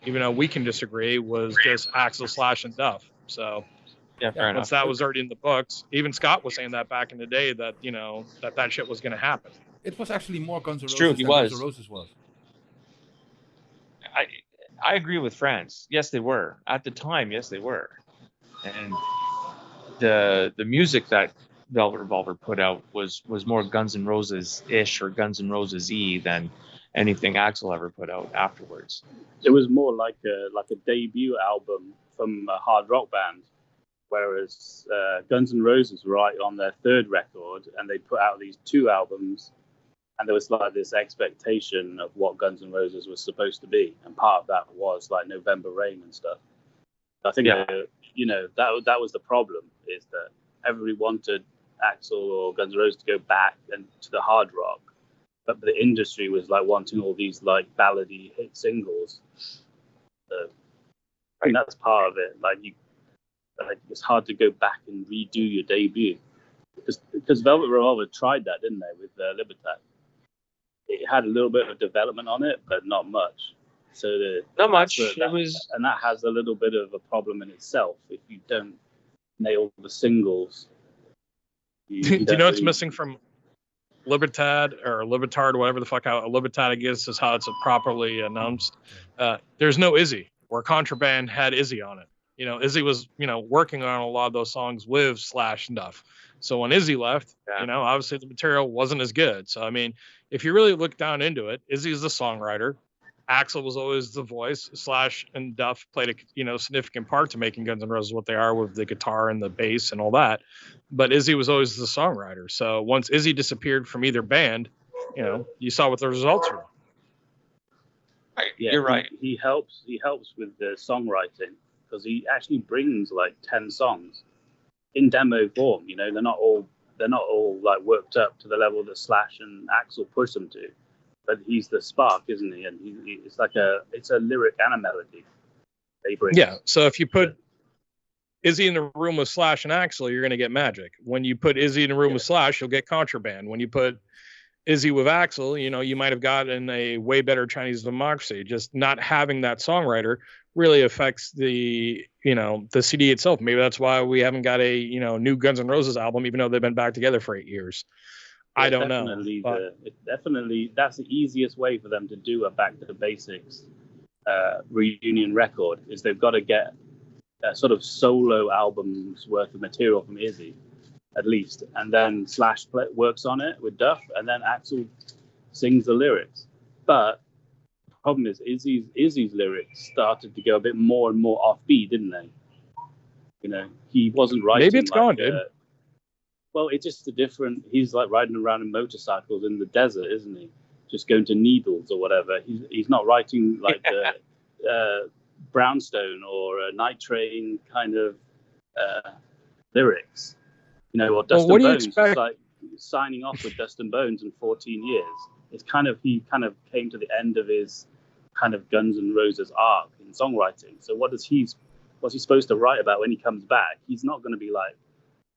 even though we can disagree, was just Axl, Slash, and Duff. So. Yeah, fair enough. Once that was already in the books, even Scott was saying that back in the day that, that shit was going to happen. It was actually more Guns N' Roses true, he than was. Guns N' Roses was. I agree with Frans. Yes, they were. At the time, yes, they were. And the music that Velvet Revolver put out was more Guns N' Roses-ish or Guns N' Roses-y than anything Axl ever put out afterwards. It was more like a debut album from a hard rock band. Whereas Guns N' Roses were right on their third record, and they put out these two albums, and there was like this expectation of what Guns N' Roses was supposed to be, and part of that was like November Rain and stuff. I think that was the problem, is that everybody wanted Axl or Guns N' Roses to go back and to the hard rock, but the industry was like wanting all these like ballady hit singles. So I think that's part of it. Like it's hard to go back and redo your debut, because Velvet Revolver tried that, didn't they, with Libertad? It had a little bit of development on it, but not much. So not much. And that has a little bit of a problem in itself if you don't nail the singles. Do you know what's missing from Libertad or Libertard, whatever the fuck how Libertad, I guess, is how it's properly announced? There's no Izzy, where Contraband had Izzy on it. Izzy was, working on a lot of those songs with Slash and Duff. So when Izzy left, obviously the material wasn't as good. So, I mean, if you really look down into it, Izzy is the songwriter. Axl was always the voice. Slash and Duff played a, significant part to making Guns N' Roses what they are, with the guitar and the bass and all that. But Izzy was always the songwriter. So once Izzy disappeared from either band, you saw what the results were. Yeah, you're right. He helps with the songwriting, because he actually brings like 10 songs in demo form. They're not all like worked up to the level that Slash and Axl push them to, but he's the spark, isn't he? And it's a lyric and a melody that he brings. Yeah. So if you put Izzy in the room with Slash and Axl, you're going to get magic. When you put Izzy in the room with Slash, you'll get Contraband. When you put Izzy with Axl, you might have gotten a way better Chinese Democracy. Just not having that songwriter really affects the CD itself. Maybe that's why we haven't got a new Guns N' Roses album, even though they've been back together for 8 years. I don't know. Definitely, that's the easiest way for them to do a back to the basics reunion record, is they've got to get a sort of solo album's worth of material from Izzy, at least, and then Slash works on it with Duff, and then Axl sings the lyrics. But problem is Izzy's lyrics started to go a bit more and more offbeat, didn't they? You know, he wasn't writing. Maybe it's like, gone, dude. Well, it's just a different. He's like riding around in motorcycles in the desert, isn't he? Just going to Needles or whatever. He's not writing like the Brownstone or a Night Train kind of lyrics. You know, or Dust and Bones. It's like signing off with Dust and Bones in 14 years. It's he kind of came to the end of his kind of Guns N' Roses arc in songwriting. So what's he supposed to write about when he comes back? He's not going to be like,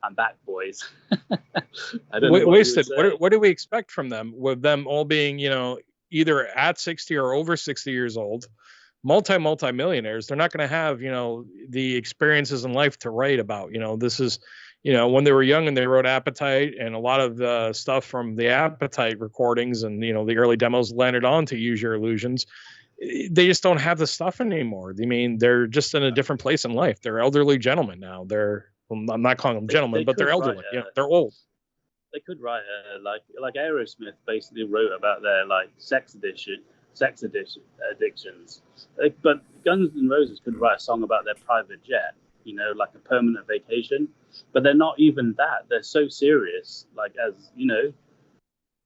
I'm back, boys. I don't know. Wasted. What do we expect from them? With them all being, you know, either at 60 or over 60 years old, multi-millionaires, they're not going to have, you know, the experiences in life to write about. You know, this is, you know, when they were young and they wrote Appetite, and a lot of the stuff from the Appetite recordings and, you know, the early demos landed on to Use Your Illusions. They just don't have the stuff anymore. I mean, they're just in a different place in life. They're elderly gentlemen now. I'm not calling them gentlemen, but they're elderly. You know, they're old. They could write like Aerosmith basically wrote about their like sex addictions. But Guns N' Roses could write a song about their private jet, you know, like a permanent vacation. But they're not even that. They're so serious. Like, as you know,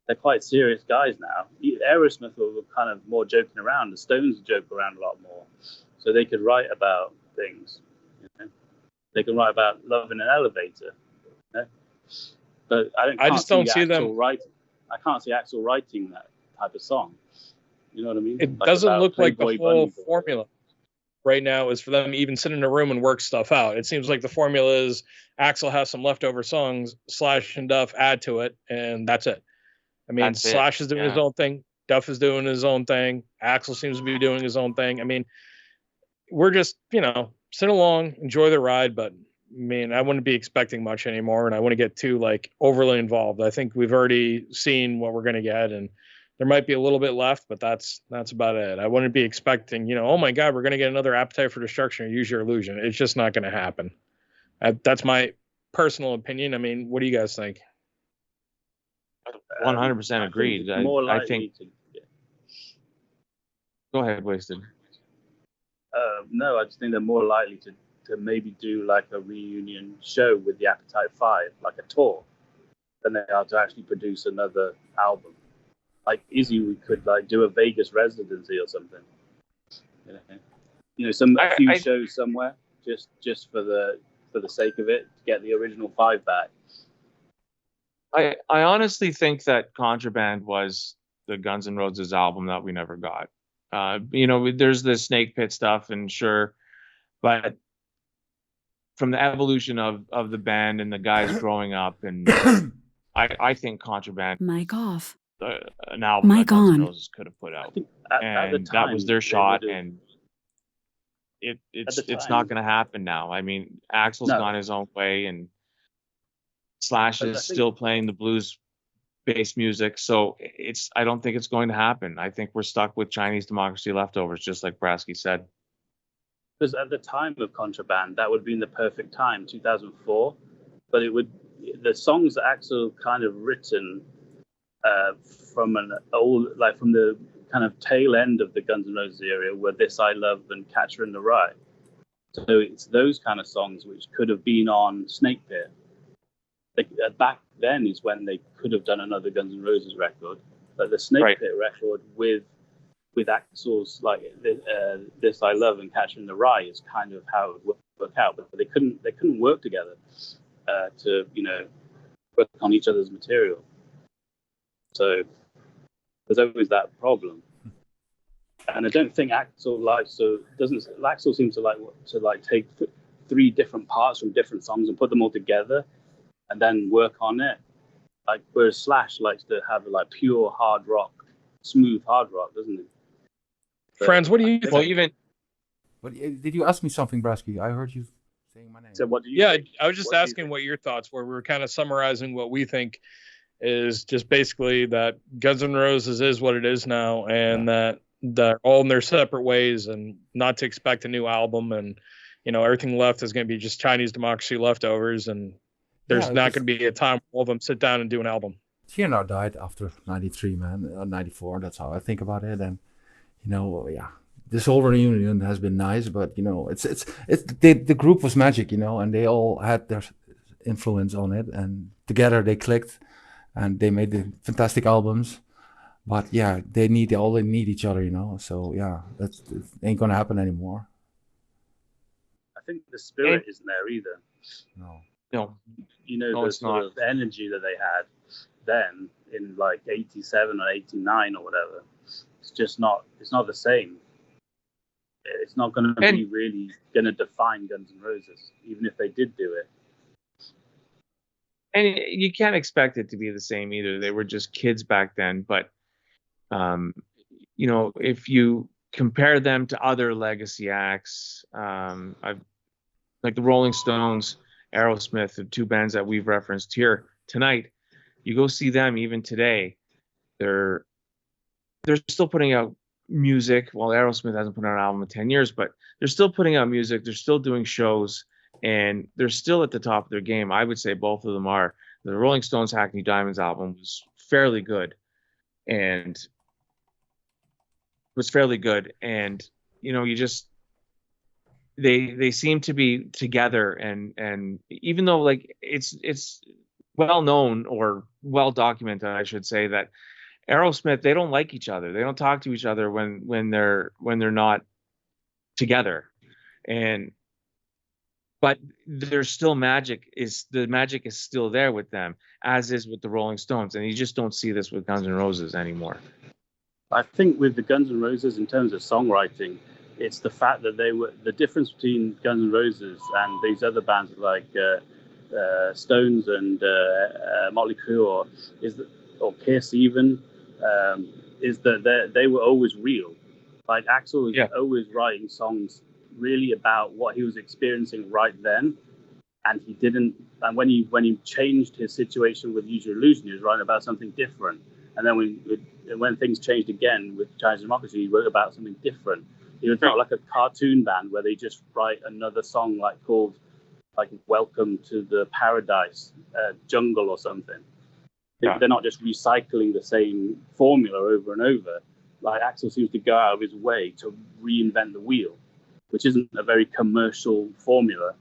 they're quite serious guys now. Aerosmith were kind of more joking around. The Stones joke around a lot more, so they could write about things. You know? They can write about love in an elevator. You know? But I just don't see them writing. I can't see Axl writing that type of song. You know what I mean? It doesn't look like the whole formula right now is for them to even sit in a room and work stuff out. It seems like the formula is Axl has some leftover songs, Slash and Duff add to it, and that's it. I mean, Slash is doing his own thing. Duff is doing his own thing. Axl seems to be doing his own thing. I mean, we're just, you know, sit along, enjoy the ride, but I mean, I wouldn't be expecting much anymore, and I wouldn't get too like overly involved. I think we've already seen what we're going to get, and there might be a little bit left, but that's about it. I wouldn't be expecting, you know, oh my God, we're going to get another Appetite for Destruction or Use Your Illusion. It's just not going to happen. That's my personal opinion. I mean, what do you guys think? 100% agreed. I think. Go ahead, Wasted. No, I just think they're more likely to maybe do like a reunion show with the Appetite 5, like a tour, than they are to actually produce another album. Like Izzy, we could like do a Vegas residency or something. You know, a few shows somewhere, just for the sake of it, to get the original 5 back. I honestly think that Contraband was the Guns N' Roses album that we never got. You know, there's the Snake Pit stuff, and sure, but from the evolution of the band and the guys growing up, and I think Contraband, mic off, an album mic that Guns N' on, Roses could have put out, at the time, that was their shot, and it's not going to happen now. I mean, Axl's gone his own way, and Slash is still playing the blues based music, so I don't think it's going to happen. I think we're stuck with Chinese Democracy Leftovers, just like Brasky said. Because at the time of Contraband, that would have been the perfect time, 2004. But the songs that Axl kind of written from from the kind of tail end of the Guns N' Roses era were This I Love and Catcher in the Rye. So it's those kind of songs which could have been on Snake Pit. Back then is when they could have done another Guns N' Roses record, but the Snake Pit record with Axl's like This I Love and Catcher in the Rye is kind of how it would work out. But they couldn't work together to, you know, work on each other's material. So there's always that problem. And I don't think Axl seems to take 3 different parts from different songs and put them all together and then work on it. Like, whereas Slash likes to have like pure hard rock, smooth hard rock, doesn't it? Frans, what do you think? Well, even did you ask me something, Brasky? I heard you saying my name. So what do you think? I was just asking what your thoughts were. We were kind of summarizing what we think is just basically that Guns N' Roses is what it is now, and that they're all in their separate ways, and not to expect a new album, and, you know, everything left is going to be just Chinese Democracy Leftovers, and there's not going to be a time where all of them sit down and do an album. TNR died after 93, man, 94. That's how I think about it. And Yeah, this whole reunion has been nice, but the group was magic, and they all had their influence on it, and together they clicked, and they made the fantastic albums. But yeah, they need each other, So yeah, it ain't gonna happen anymore. I think the spirit isn't there either. No. The sort of energy that they had then in like 87 or 89 or whatever. It's just not. It's not the same. It's not going to be really going to define Guns N' Roses, even if they did do it. And you can't expect it to be the same either. They were just kids back then. But, if you compare them to other legacy acts, like the Rolling Stones, Aerosmith, the two bands that we've referenced here tonight, you go see them even today. They're still putting out music. Well, Aerosmith hasn't put out an album in 10 years, but they're still putting out music. They're still doing shows, and they're still at the top of their game. I would say both of them are. The Rolling Stones Hackney Diamonds album was fairly good, and they seem to be together, and even though like it's well known or well documented, I should say, that Aerosmith, they don't like each other. They don't talk to each other when they're not together. But there's still the magic is still there with them, as is with the Rolling Stones. And you just don't see this with Guns N' Roses anymore. I think with the Guns N' Roses, in terms of songwriting, it's the fact that the difference between Guns N' Roses and these other bands like Stones and Motley Crue or Kiss even, is that they were always real. Like Axl was always writing songs really about what he was experiencing right then, and he didn't. And when he changed his situation with Use Your Illusion, he was writing about something different. And then when things changed again with Chinese Democracy, he wrote about something different. He was not like a cartoon band where they just write another song called Welcome to the Paradise Jungle or something. They're not just recycling the same formula over and over. Like Axl seems to go out of his way to reinvent the wheel, which isn't a very commercial formula.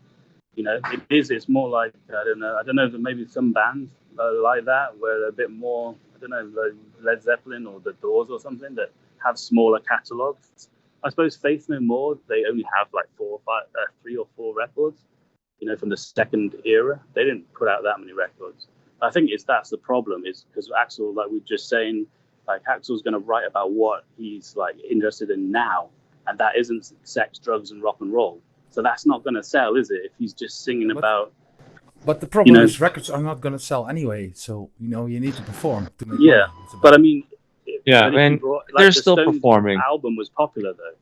It is. It's more like I don't know. Maybe some bands are like that, where they're a bit more. I don't know, like Led Zeppelin or The Doors or something that have smaller catalogs. I suppose Faith No More, they only have like 3 or 4 records. From the second era, they didn't put out that many records. I think that's the problem, is because Axl, like we were just saying, like Axl's going to write about what he's like interested in now, and that isn't sex, drugs, and rock and roll. So that's not going to sell, is it? If he's just singing about. But the problem is records are not going to sell anyway. So you need to perform. To make money. But I mean, and they're still performing. The album was popular though.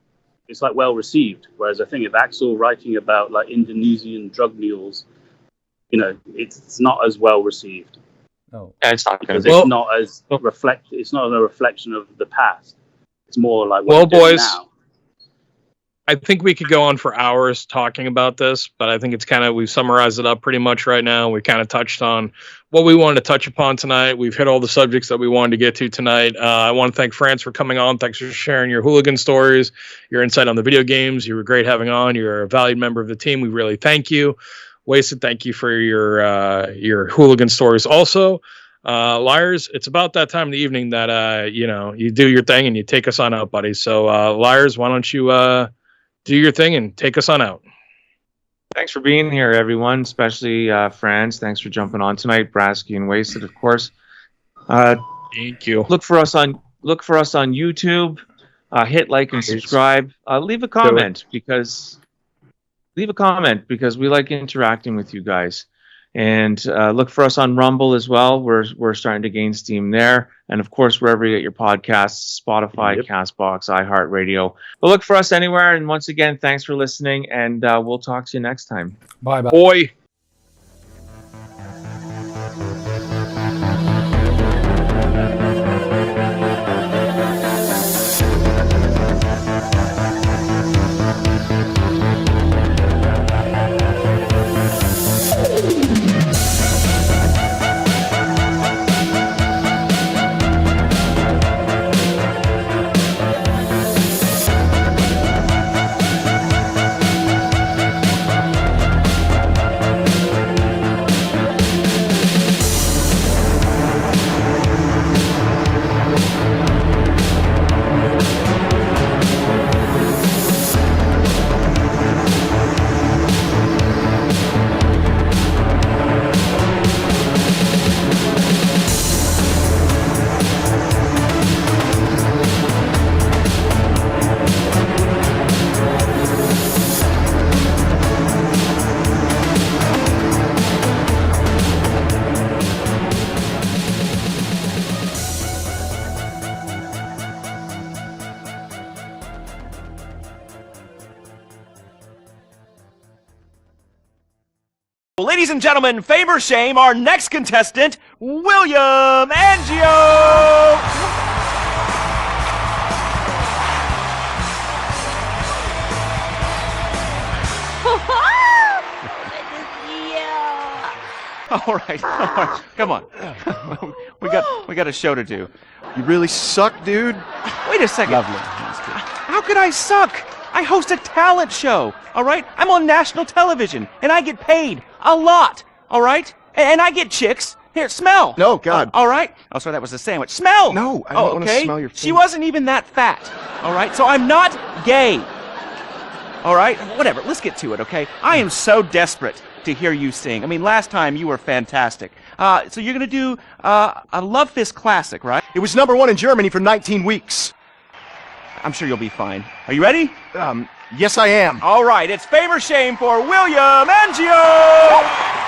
It's like well received. Whereas I think if Axl writing about like Indonesian drug mules, it's not as well received. No, it's not because it's not as It's not a reflection of the past. It's more like what boys. Now. I think we could go on for hours talking about this, but I think it's we've summarized it up pretty much right now. We kind of touched on what we wanted to touch upon tonight. We've hit all the subjects that we wanted to get to tonight. I want to thank Frans for coming on. Thanks for sharing your hooligan stories, your insight on the video games. You were great having on. You're a valued member of the team. We really thank you. Wasted, thank you for your hooligan stories also. Liars, it's about that time of the evening that you do your thing and you take us on out, buddy. So Liars, why don't you do your thing and take us on out. Thanks for being here, everyone, especially Frans. Thanks for jumping on tonight. Brasky and Wasted, of course. Thank you. Look for us on YouTube. Hit like and subscribe. Leave a comment because we like interacting with you guys. And look for us on Rumble as well. We're starting to gain steam there. And, of course, wherever you get your podcasts, Spotify, CastBox, iHeartRadio. But look for us anywhere. And once again, thanks for listening. And we'll talk to you next time. Bye-bye. Boy. Ladies and gentlemen, favor shame, our next contestant, William Angio! All right, come on. we got a show to do. You really suck, dude. Wait a second. Lovely. How could I suck? I host a talent show, all right? I'm on national television, and I get paid a lot, all right? And I get chicks. Here, smell. No, God. All right? Oh, sorry, that was a sandwich. Smell. No, I don't want to smell your She face. wasn't even that fat, all right? So I'm not gay. All right? Whatever, let's get to it, okay? I am so desperate to hear you sing. I mean, last time you were fantastic. So you're going to do a Love Fist classic, right? It was #1 in Germany for 19 weeks. I'm sure you'll be fine. Are you ready? Yes, I am. All right, it's favor shame for William Angio!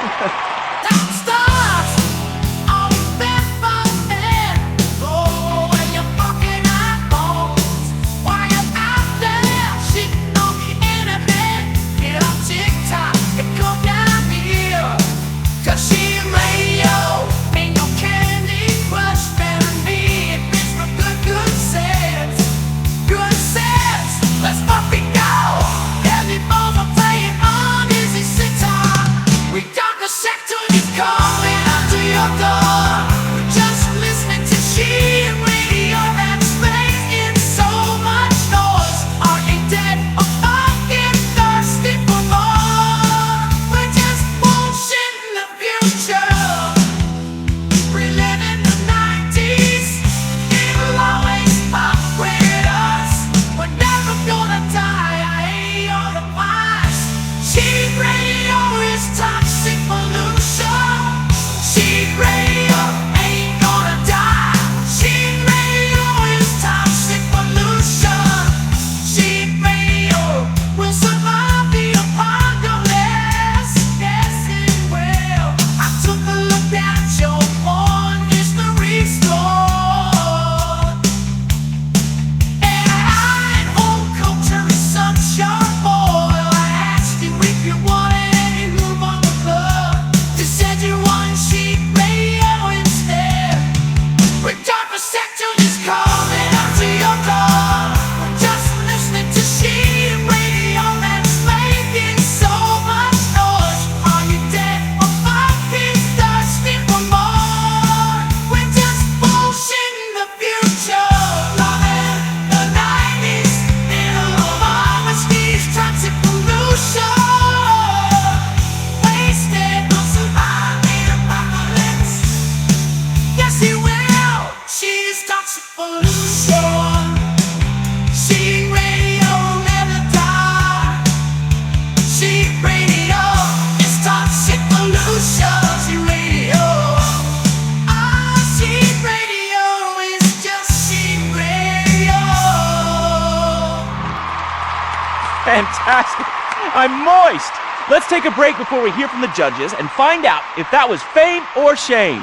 Fantastic. I'm moist. Let's take a break before we hear from the judges and find out if that was fame or shame.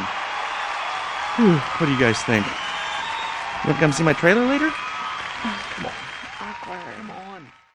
Whew, what do you guys think? You want to come see my trailer later? Come on. Come on.